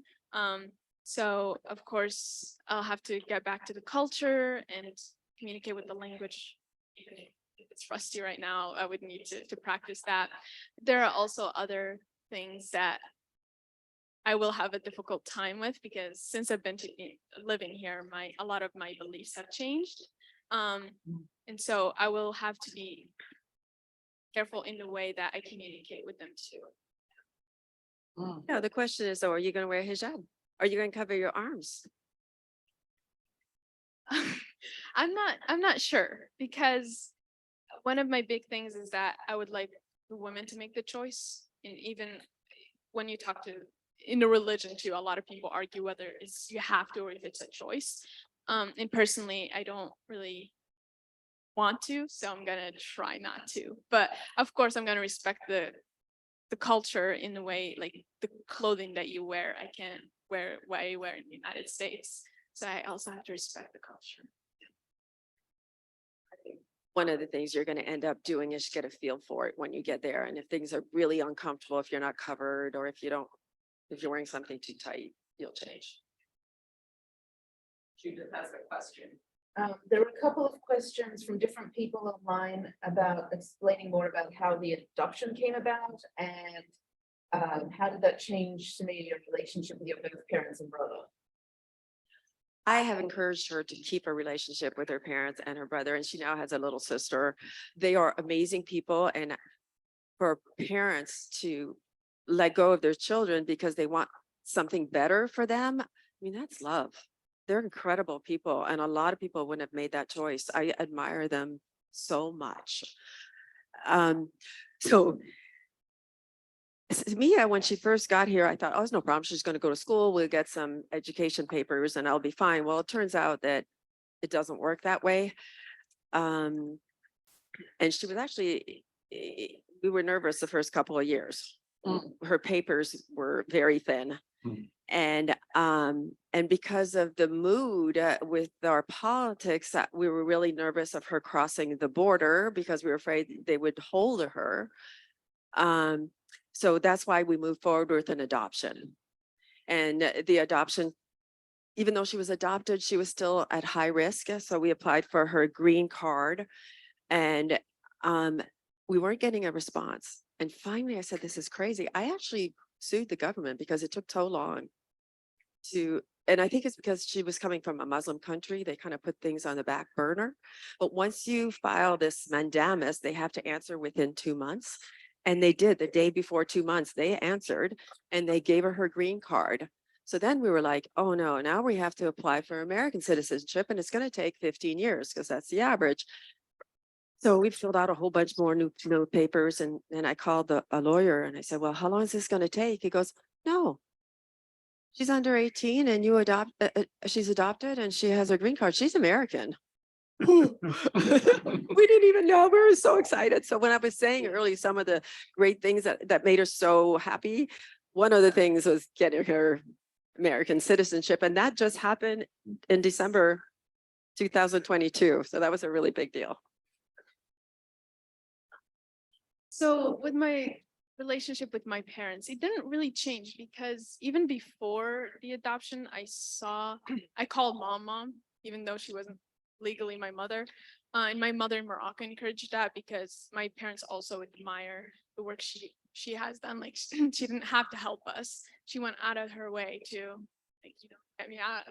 [SPEAKER 5] So of course, I'll have to get back to the culture and communicate with the language. Even if it's rusty right now, I would need to practice that. There are also other things that I will have a difficult time with, because since I've been living here, a lot of my beliefs have changed. And so I will have to be careful in the way that I communicate with them too.
[SPEAKER 2] Yeah, the question is, though, are you going to wear a hijab? Are you going to cover your arms?
[SPEAKER 5] I'm not sure, because one of my big things is that I would like the women to make the choice. And even when you talk to in the religion too, a lot of people argue whether it's you have to or if it's a choice. And personally, I don't really want to, so I'm gonna try not to. But of course, I'm gonna respect the culture in the way, like the clothing that you wear. I can't wear what I wear in the United States, so I also have to respect the culture.
[SPEAKER 2] One of the things you're going to end up doing is get a feel for it when you get there. And if things are really uncomfortable, if you're not covered, or if you're wearing something too tight, you'll change.
[SPEAKER 6] Judith has a question. There are a couple of questions from different people online about explaining more about how the adoption came about and how did that change to me your relationship with your both parents and brother?
[SPEAKER 2] I have encouraged her to keep a relationship with her parents and her brother, and she now has a little sister. They are amazing people, and for parents to let go of their children because they want something better for them, I mean, that's love. They're incredible people, and a lot of people wouldn't have made that choice. I admire them so much. So Mia, when she first got here, I thought, oh, it's no problem. She's going to go to school. We'll get some education papers and I'll be fine. Well, it turns out that it doesn't work that way. And she was actually, we were nervous the first couple of years. Her papers were very thin. And because of the mood with our politics, we were really nervous of her crossing the border because we were afraid they would hold her. So that's why we moved forward with an adoption. And the adoption, even though she was adopted, she was still at high risk. So we applied for her green card, and we weren't getting a response. And finally I said, this is crazy. I actually sued the government because it took so long to, and I think it's because she was coming from a Muslim country. They kind of put things on the back burner. But once you file this mandamus, they have to answer within 2 months. And they did. The day before 2 months, they answered and they gave her green card. So then we were like, oh no, now we have to apply for American citizenship, and it's going to take 15 years because that's the average. So we filled out a whole bunch more new papers and I called a lawyer and I said, well, how long is this going to take? He goes, no. She's under 18 and she's adopted and she has her green card. She's American. We didn't even know. We were so excited. So when I was saying earlier, some of the great things that made her so happy, one of the things was getting her American citizenship. And that just happened in December 2022. So that was a really big deal.
[SPEAKER 8] So with my relationship with my parents, it didn't really change because even before the adoption, I called mom, even though she wasn't legally my mother. And my mother in Morocco encouraged that because my parents also admire the work she has done. Like she didn't have to help us. She went out of her way to, like, get me out,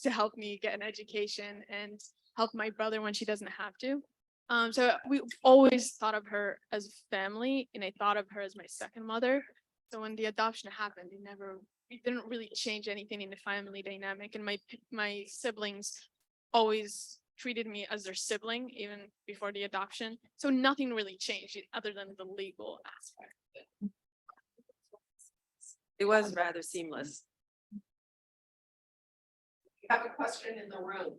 [SPEAKER 8] to help me get an education and help my brother when she doesn't have to. So we always thought of her as family, and I thought of her as my second mother. So when the adoption happened, it didn't really change anything in the family dynamic. And my siblings always treated me as their sibling, even before the adoption. So nothing really changed other than the legal aspect of it.
[SPEAKER 2] It was rather seamless.
[SPEAKER 6] We have a question in the room.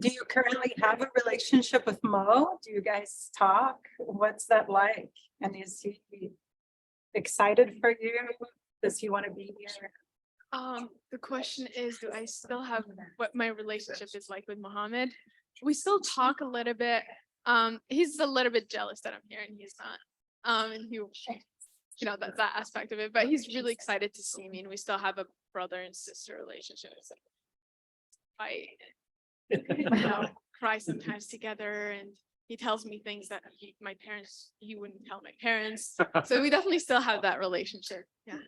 [SPEAKER 9] Do you currently have a relationship with Mo? Do you guys talk? What's that like? And is he excited for you? Does he want to be here?
[SPEAKER 8] The question is, do I still have what my relationship is like with Mohammed? We still talk a little bit. He's a little bit jealous that I'm here and he's not. And that's that aspect of it, but he's really excited to see me and we still have a brother and sister relationship. So cry sometimes together and he tells me things that he wouldn't tell my parents. So we definitely still have that relationship. Yeah.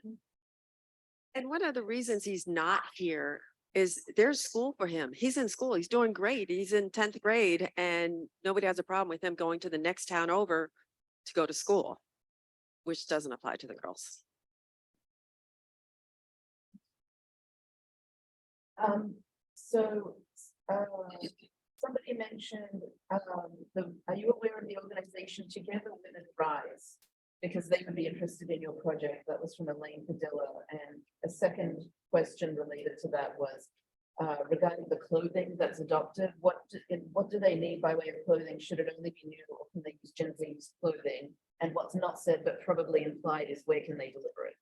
[SPEAKER 2] And one of the reasons he's not here is there's school for him. He's in school. He's doing great. He's in 10th grade and nobody has a problem with him going to the next town over to go to school, which doesn't apply to the girls.
[SPEAKER 6] Somebody mentioned, are you aware of the organization Together Women Rise? Because they would be interested in your project. That was from Elaine Padilla. And a second question related to that was regarding the clothing that's adopted. What do they need by way of clothing? Should it only be new or can they use gently used clothing? And what's not said but probably implied is where can they deliver it?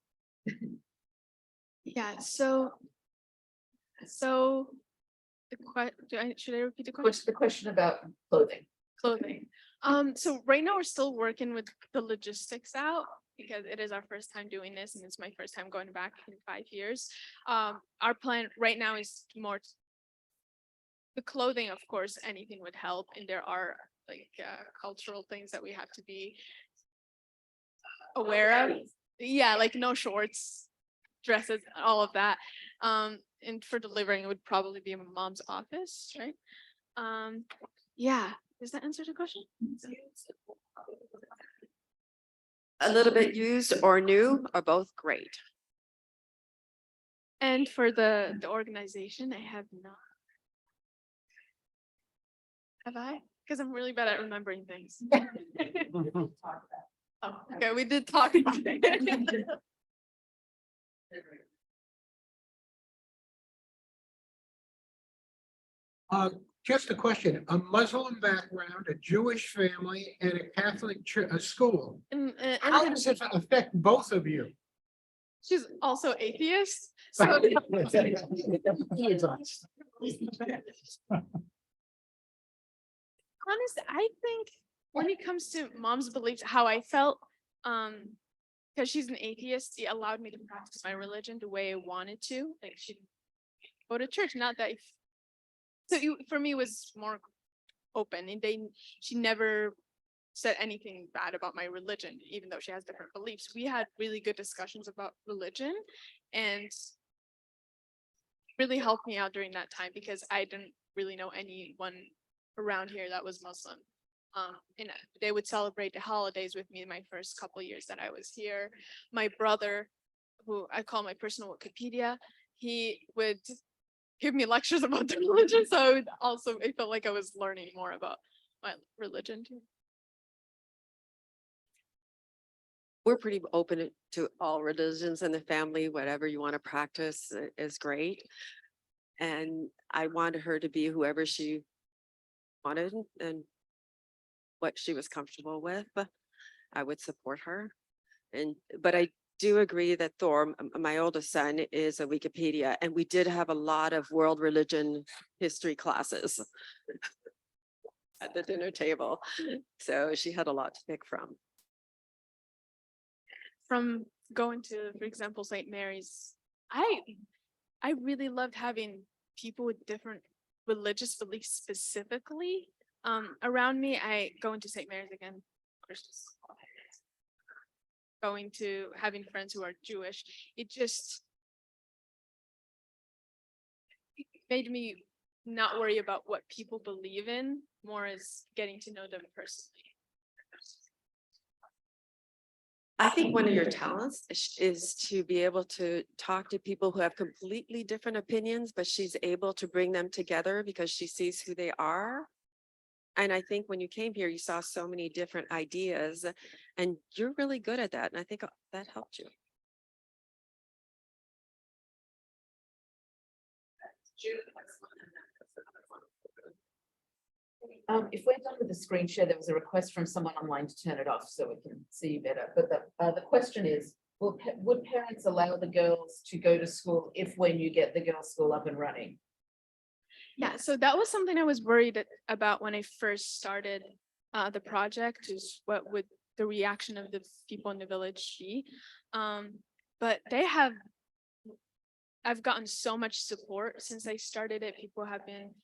[SPEAKER 8] Yeah. So should I repeat the question?
[SPEAKER 6] The question about clothing.
[SPEAKER 8] Clothing. So right now we're still working with the logistics out because it is our first time doing this and it's my first time going back in 5 years. Our plan right now is more the clothing, of course, anything would help. And there are cultural things that we have to be aware of. Yeah, like no shorts, dresses, all of that. And for delivering, it would probably be in mom's office, right? Yeah. Does that answer the question?
[SPEAKER 2] A little bit used or new are both great.
[SPEAKER 8] And for the organization, I have not. Have I? Because I'm really bad at remembering things. Oh, okay, we did talk about it.
[SPEAKER 10] Just a question, a Muslim background, a Jewish family and a Catholic school. How does it affect both of you?
[SPEAKER 8] She's also atheist. So honest, I think when it comes to mom's beliefs, how I felt, because she's an atheist, it allowed me to practice my religion the way I wanted to. Like she didn't go to church, not that. For me, it was more open, and she never said anything bad about my religion, even though she has different beliefs. We had really good discussions about religion, and really helped me out during that time because I didn't really know anyone around here that was Muslim. And they would celebrate the holidays with me in my first couple years that I was here. My brother, who I call my personal Wikipedia, he would give me lectures about the religion. So I felt like I was learning more about my religion too.
[SPEAKER 2] We're pretty open to all religions in the family, whatever you want to practice is great. And I wanted her to be whoever she wanted and what she was comfortable with. I would support her. But I do agree that Thor, my oldest son, is a Wikipedia, and we did have a lot of world religion history classes at the dinner table. So she had a lot to pick from.
[SPEAKER 8] From going to, for example, St. Mary's, I really loved having people with different religious beliefs specifically around me. I going to St. Mary's again, of course, just going to having friends who are Jewish. It just made me not worry about what people believe in, more as getting to know them personally.
[SPEAKER 2] I think one of your talents is to be able to talk to people who have completely different opinions, but she's able to bring them together because she sees who they are. And I think when you came here, you saw so many different ideas and you're really good at that. And I think that helped you.
[SPEAKER 6] If we're done with the screen share, there was a request from someone online to turn it off so we can see you better. But the question is, would parents allow the girls to go to school when you get the girls' school up and running?
[SPEAKER 8] Yeah, so that was something I was worried about when I first started the project, is what would the reaction of the people in the village be. But I've gotten so much support since I started it. People have been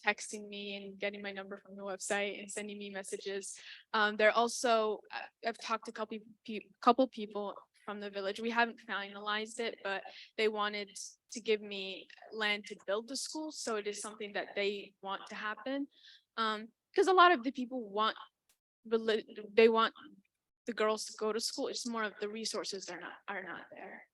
[SPEAKER 8] texting me and getting my number from the website and sending me messages. They're also, I've talked to a couple people from the village. We haven't finalized it, but they wanted to give me land to build the school. So it is something that they want to happen. Because a lot of the people they want the girls to go to school. It's more of the resources are not there.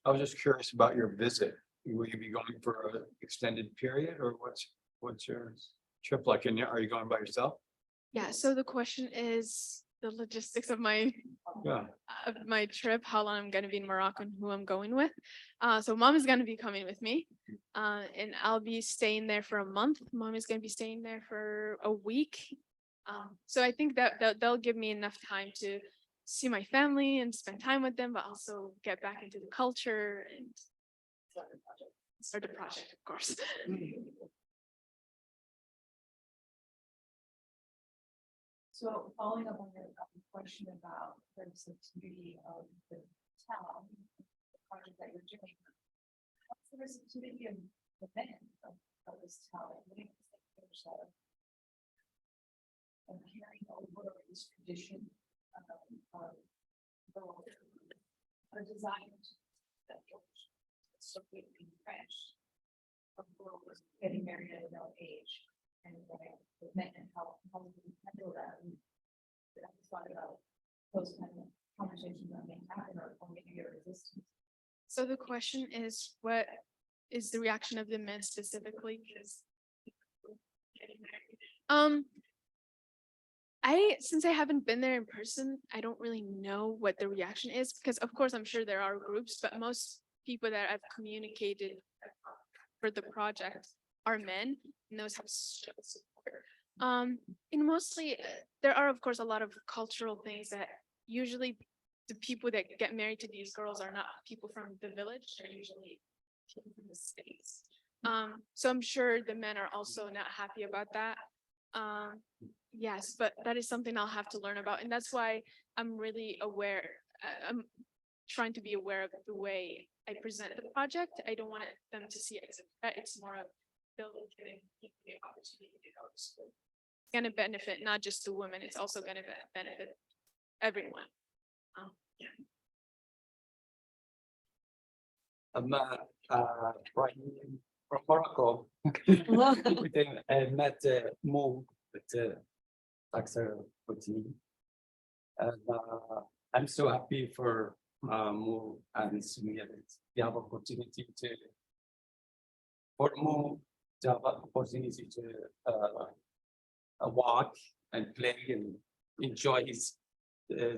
[SPEAKER 4] I was just curious about your visit. Will you be going for an extended period or what's your trip like? And are you going by yourself?
[SPEAKER 8] Yeah, so the question is the logistics of my trip, how long I'm going to be in Morocco and who I'm going with. So mom is going to be coming with me and I'll be staying there for a month. Mom is going to be staying there for a week. So I think that they'll give me enough time to see my family and spend time with them, but also get back into the culture and start the project, of course.
[SPEAKER 6] So following up on your question about the receptivity of the town, the project that you're doing, what's the receptivity of the men of this town? What do you think there's of carrying over this tradition of a desire that so quickly entrenched of girls getting married at a young age and with men and how we handle that. And I just thought about those kind of conversations that may happen or maybe your resistance.
[SPEAKER 8] So the question is, what is the reaction of the men specifically? Because since I haven't been there in person, I don't really know what the reaction is, because of course I'm sure there are groups, but most people that I've communicated for the project are men, and those have support. And mostly there are of course a lot of cultural things that usually the people that get married to these girls are not people from the village, they're usually people from the States. So I'm sure the men are also not happy about that. Yes, but that is something I'll have to learn about. And that's why I'm really aware. I'm trying to be aware of the way I present the project. I don't want them to see it as a threat. It's more of giving people the opportunity to go to school. It's going to benefit not just the women, it's also going to benefit everyone.
[SPEAKER 3] I'm from Morocco. I met Mo with Atlas Mountains. And I'm so happy for Mo and Soumya, we have opportunity to, for Mo to have an opportunity to walk and play and enjoy his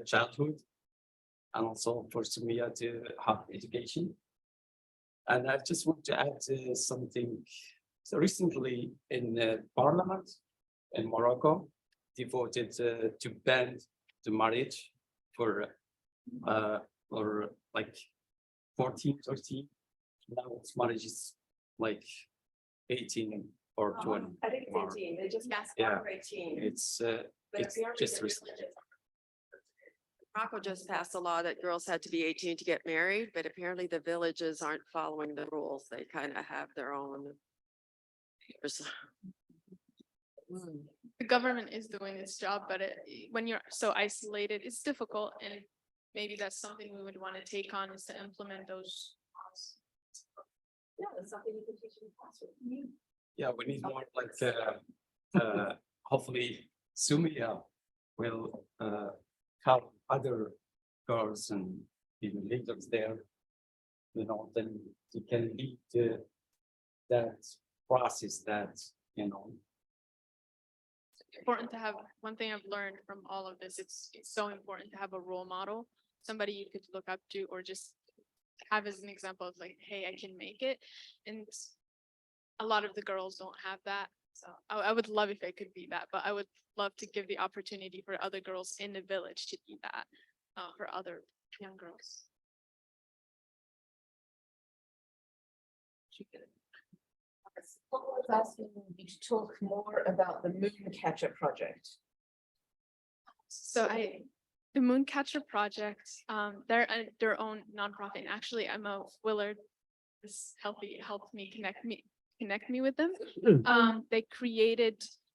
[SPEAKER 3] childhood, and also for Soumya to have education. And I just want to add something. So recently in Parliament in Morocco, devoted to ban the marriage for like 14, 13. Now it's marriage is like 18 or 20.
[SPEAKER 2] I think
[SPEAKER 3] Wow.
[SPEAKER 2] it's 18, they just passed
[SPEAKER 3] Yeah.
[SPEAKER 2] over 18.
[SPEAKER 3] It's
[SPEAKER 2] But
[SPEAKER 3] it's
[SPEAKER 2] apparently
[SPEAKER 3] just
[SPEAKER 2] the
[SPEAKER 3] recent.
[SPEAKER 2] villages- Morocco just passed a law that girls had to be 18 to get married, but apparently the villages aren't following the rules. They kind of have their own.
[SPEAKER 8] The government is doing its job, but when you're so isolated, it's difficult, and maybe that's something we would want to take on, is to implement those laws.
[SPEAKER 2] Yeah, that's something you can teach in the classroom.
[SPEAKER 3] Yeah, we need more like hopefully Soumya will help other girls and even leaders there. You know, then you can lead that process that, you know.
[SPEAKER 8] Important to have, one thing I've learned from all of this, it's so important to have a role model, somebody you could look up to, or just have as an example of like, hey, I can make it. And a lot of the girls don't have that. So I would love if I could be that, but I would love to give the opportunity for other girls in the village to be that, for other young girls.
[SPEAKER 6] Someone was asking you to talk more about the Mooncatcher project.
[SPEAKER 8] So the Mooncatcher Project, they're their own nonprofit. And actually, Emma Willard, this helped me connect me with them.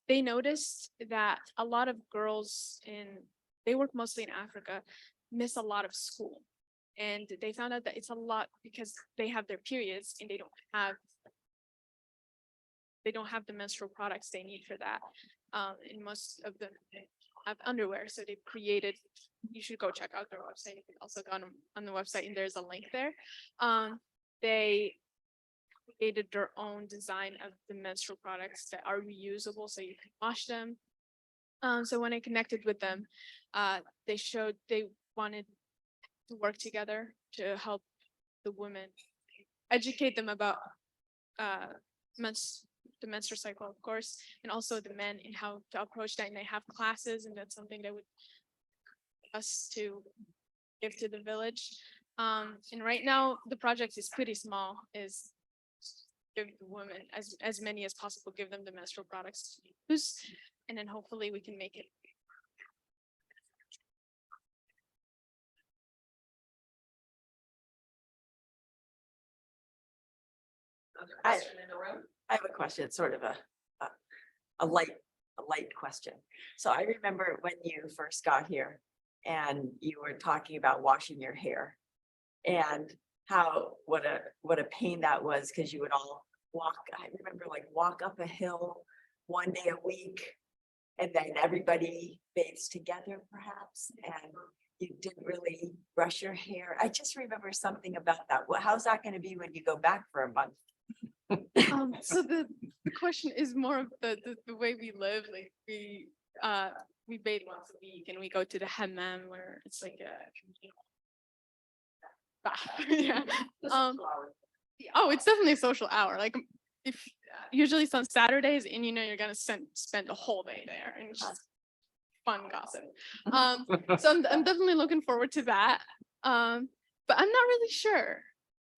[SPEAKER 8] They noticed that a lot of girls they work mostly in Africa, miss a lot of school. And they found out that it's a lot because they have their periods and they don't have the menstrual products they need for that. And most of them have underwear. So they've created, you should go check out their website. You can also go on the website and there's a link there. They created their own design of the menstrual products that are reusable, so you can wash them. So when I connected with them, they wanted to work together to help the women, educate them about the menstrual cycle, of course, and also the men and how to approach that. And they have classes, and that's something they would us to give to the village. And right now the project is pretty small, is give the women as many as possible, give them the menstrual products to use, and then hopefully we can make it.
[SPEAKER 2] I have a question, it's sort of a light question. So I remember when you first got here and you were talking about washing your hair and what a pain that was, because you would all I remember walk up a hill one day a week, and then everybody bathes together perhaps, and you didn't really brush your hair. I just remember something about that. Well, how's that going to be when you go back for a month?
[SPEAKER 8] So the question is more of the way we live. Like we bathe once a week and we go to the hammam, where it's like a bath. Yeah. Oh, it's definitely a social hour. Like if usually it's on Saturdays, and you're gonna spend a whole day there, and it's just fun gossip. So I'm definitely looking forward to that. But I'm not really sure.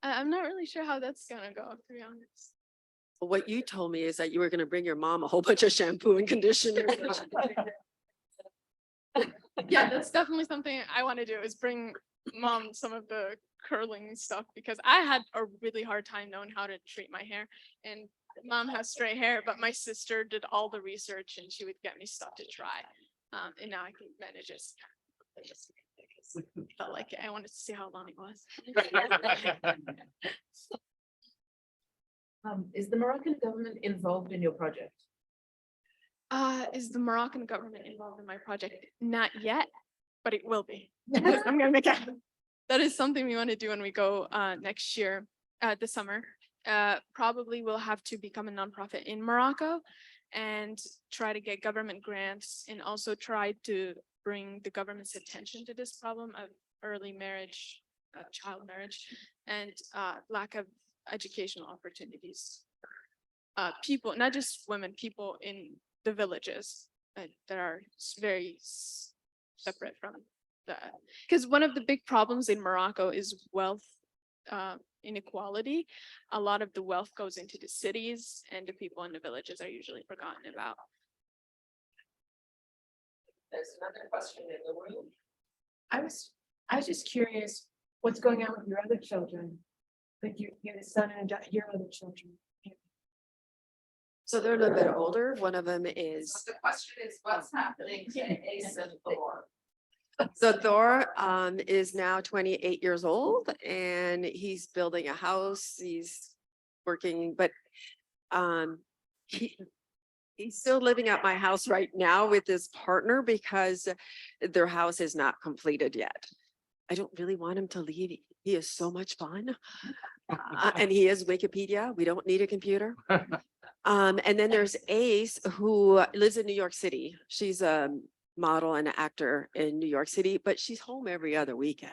[SPEAKER 8] I'm not really sure how that's gonna go, to be honest.
[SPEAKER 2] Well, what you told me is that you were going to bring your mom a whole bunch of shampoo and conditioner.
[SPEAKER 8] Yeah, that's definitely something I want to do, is bring mom some of the curling stuff, because I had a really hard time knowing how to treat my hair, and mom has straight hair, but my sister did all the research and she would get me stuff to try. And now I can manage it. I just felt like I wanted to see how long it was.
[SPEAKER 6] Is the Moroccan government involved in your project?
[SPEAKER 8] Is the Moroccan government involved in my project? Not yet, but it will be. I'm gonna make it happen. that is something we want to do when we go next year, this summer. Probably we'll have to become a nonprofit in Morocco and try to get government grants and also try to bring the government's attention to this problem of early marriage, child marriage, and lack of educational opportunities. People, not just women, people in the villages that are very separate from that. Because one of the big problems in Morocco is wealth inequality. A lot of the wealth goes into the cities, and the people in the villages are usually forgotten about.
[SPEAKER 6] There's another question in the room. I was just curious, what's going on with your other children? Like your son and your other children.
[SPEAKER 2] So they're a little bit older. One of them is,
[SPEAKER 6] The question is, what's happening to Ace and Thor?
[SPEAKER 2] so Thor is now 28 years old and he's building a house. He's working, but he's still living at my house right now with his partner because their house is not completed yet. I don't really want him to leave. He is so much fun. And he is Wikipedia. We don't need a computer. And then there's Ace, who lives in New York City. She's a model and an actor in New York City, but she's home every other weekend.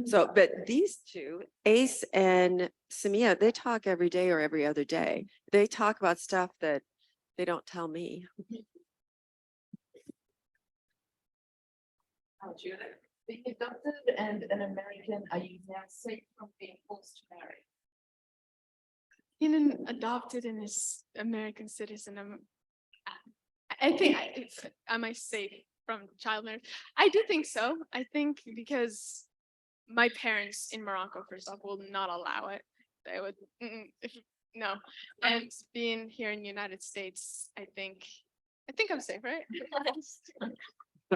[SPEAKER 2] So, but these two, Ace and Soumya, they talk every day or every other day. They talk about stuff that they don't tell me.
[SPEAKER 6] Judith, being adopted and an American, are you now safe from being forced to marry?
[SPEAKER 8] Being adopted and is American citizen, I think, am I safe from child marriage? I do think so. I think because my parents in Morocco, first off, will not allow it. They would, no. And being here in the United States, I think I'm safe, right?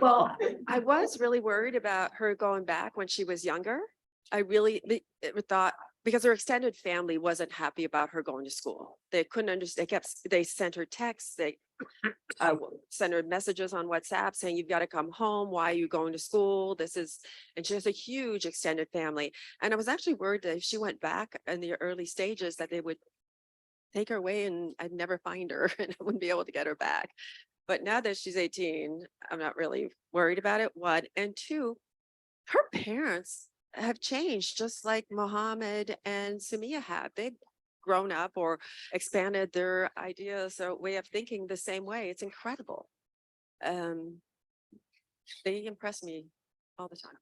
[SPEAKER 2] Well, I was really worried about her going back when she was younger. I really thought, because her extended family wasn't happy about her going to school. They couldn't understand. They sent her texts. They sent her messages on WhatsApp saying, you've got to come home. Why are you going to school? And she has a huge extended family. And I was actually worried that if she went back in the early stages that they would take her away and I'd never find her and I wouldn't be able to get her back. But now that she's 18, I'm not really worried about it. One, and two, her parents have changed just like Mohammed and Soumya have. They've grown up or expanded their ideas or way of thinking the same way. It's incredible. They impress me all the time.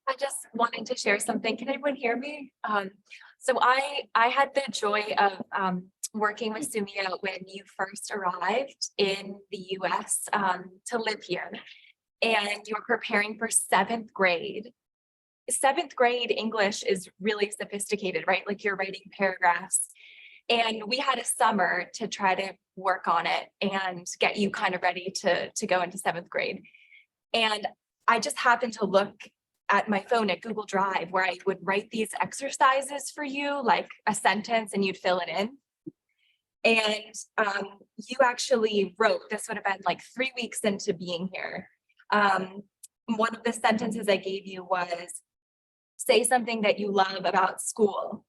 [SPEAKER 11] I just wanted to share something. Can anyone hear me? So I had the joy of working with Soumya when you first arrived in the US to live here. And you're preparing for 7th grade. 7th grade English is really sophisticated, right? Like you're writing paragraphs. And we had a summer to try to work on it and get you kind of ready to go into 7th grade. And I just happened to look at my phone at Google Drive where I would write these exercises for you, like a sentence, and you'd fill it in. And you actually wrote, this would have been like 3 weeks into being here. One of the sentences I gave you was, say something that you love about school.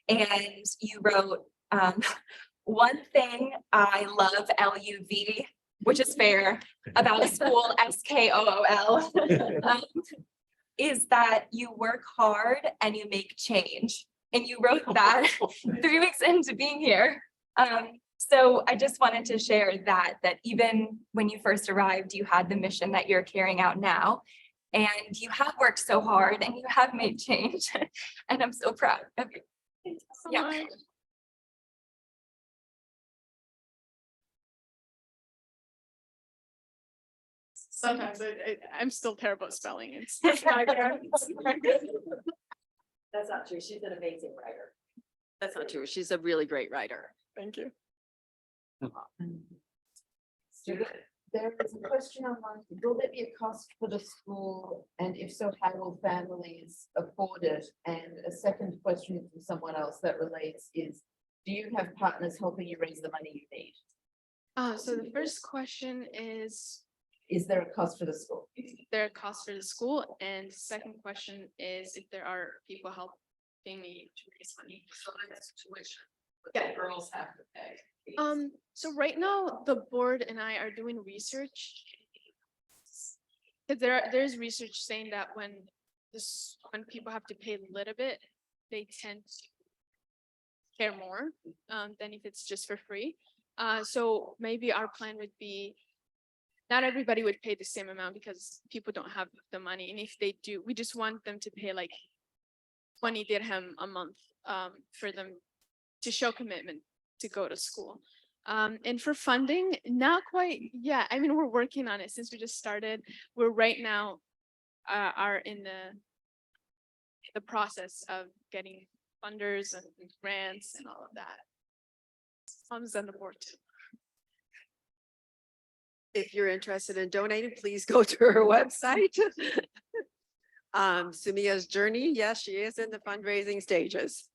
[SPEAKER 11] And you wrote, one thing I love, LUV, which is fair, about school, SKOOL, is that you work hard and you make change. And you wrote that 3 weeks into being here. So I just wanted to share that even when you first arrived, you had the mission that you're carrying out now, and you have worked so hard and you have made change. And I'm so proud of you. Yeah.
[SPEAKER 8] Sometimes I'm still terrible at spelling. It's
[SPEAKER 2] That's not true. She's an amazing writer. That's not true. She's a really great writer.
[SPEAKER 8] Thank you.
[SPEAKER 6] There is a question online. Will there be a cost for the school? And if so, how will families afford it? And a second question from someone else that relates is, do you have partners helping you raise the money you need?
[SPEAKER 8] So the first question is,
[SPEAKER 6] Is there a cost for the school?
[SPEAKER 8] Their cost for the school. And second question is if there are people helping me to raise money.
[SPEAKER 6] So that's tuition.
[SPEAKER 8] Yeah.
[SPEAKER 6] Girls have to pay.
[SPEAKER 8] So right now, the board and I are doing research. Because there's research saying that when people have to pay a little bit, they tend to care more than if it's just for free. So maybe our plan would be, not everybody would pay the same amount because people don't have the money. And if they do, we just want them to pay like 20 dirham a month for them to show commitment to go to school. And for funding, not quite yet. I mean, we're working on it since we just started. We're right now are in the process of getting funders and grants and all of that. Tom's on the board too.
[SPEAKER 2] If you're interested in donating, please go to her website. Soumya's journey, yes, she is in the fundraising stages.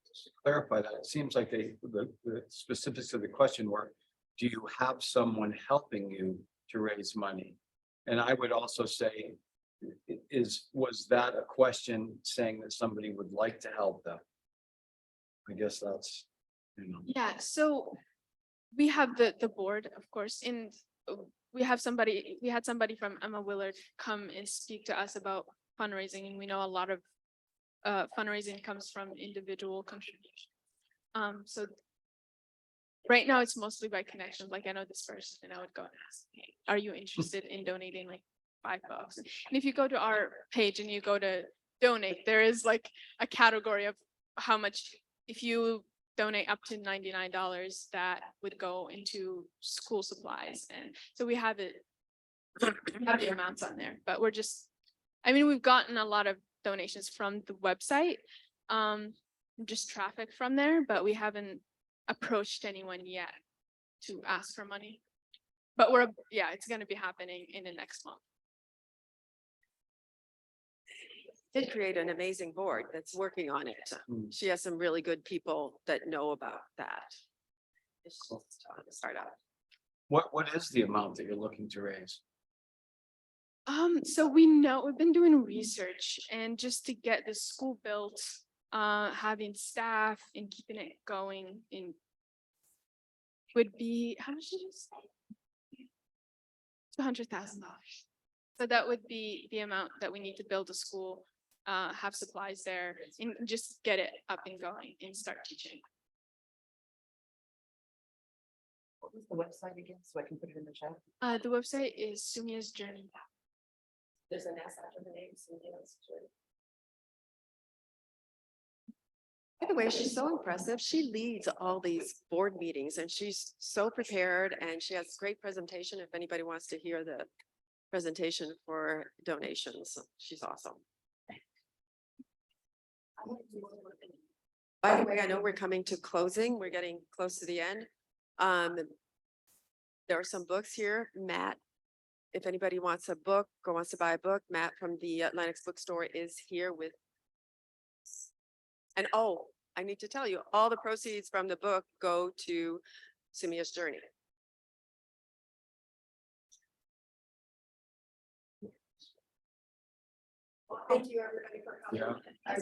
[SPEAKER 4] Just to clarify that, it seems like the specifics of the question were, do you have someone helping you to raise money? And I would also say, was that a question saying that somebody would like to help them? I guess that's, you know.
[SPEAKER 8] Yeah, so we have the board, of course, and we had somebody from Emma Willard come and speak to us about fundraising, and we know a lot of fundraising comes from individual contributions. So right now it's mostly by connections. Like I know this person and I would go and ask, hey, are you interested in donating like $5? And if you go to our page and you go to donate, there is like a category of how much, if you donate up to $99, that would go into school supplies. And so we have it, have the amounts on there, but we're just, I mean, we've gotten a lot of donations from the website, just traffic from there, but we haven't approached anyone yet to ask for money. But yeah, it's going to be happening in the next month.
[SPEAKER 2] Did create an amazing board that's working on it. She has some really good people that know about that. It's just trying to start out.
[SPEAKER 4] What is the amount that you're looking to raise?
[SPEAKER 8] So we know we've been doing research, and just to get the school built, having staff and keeping it going in would be, how much did you say? $200,000. So that would be the amount that we need to build a school, have supplies there, and just get it up and going and start teaching.
[SPEAKER 6] What was the website again? So I can put it in the chat.
[SPEAKER 8] The website is Soumya's Journey.
[SPEAKER 6] There's an S after the name. Soumya's Journey.
[SPEAKER 2] By the way, she's so impressive. She leads all these board meetings and she's so prepared and she has great presentation. If anybody wants to hear the presentation for donations, she's awesome. By the way, I know we're coming to closing. We're getting close to the end. There are some books here. Matt, if anybody wants a book or wants to buy a book, Matt from the Atlantic Bookstore is here with. And oh, I need to tell you, all the proceeds from the book go to Soumya's Journey.
[SPEAKER 6] Thank you, everybody, for coming.
[SPEAKER 4] Yeah.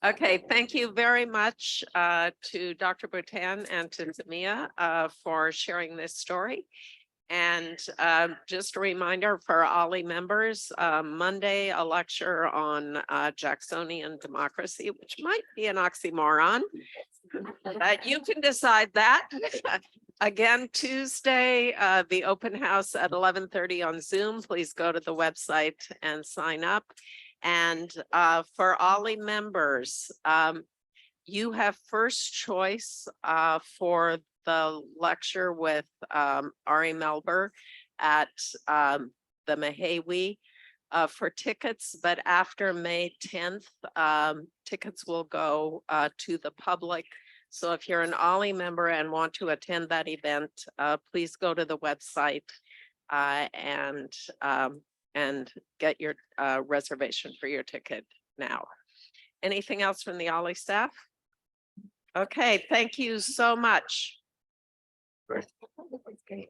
[SPEAKER 1] Okay, thank you very much to Dr. Boutin and to Soumya for sharing this story. And just a reminder for OLLI members, Monday, a lecture on Jacksonian democracy, which might be an oxymoron. You can decide that. Again, Tuesday, the open house at 11:30 on Zoom. Please go to the website and sign up. And for OLLI members, you have first choice for the lecture with Ari Melber at the Mehewi for tickets, but after May 10th, tickets will go to the public. So if you're an OLLI member and want to attend that event, please go to the website and get your reservation for your ticket now. Anything else from the Ollie staff? Okay, thank you so much.
[SPEAKER 7] That's great.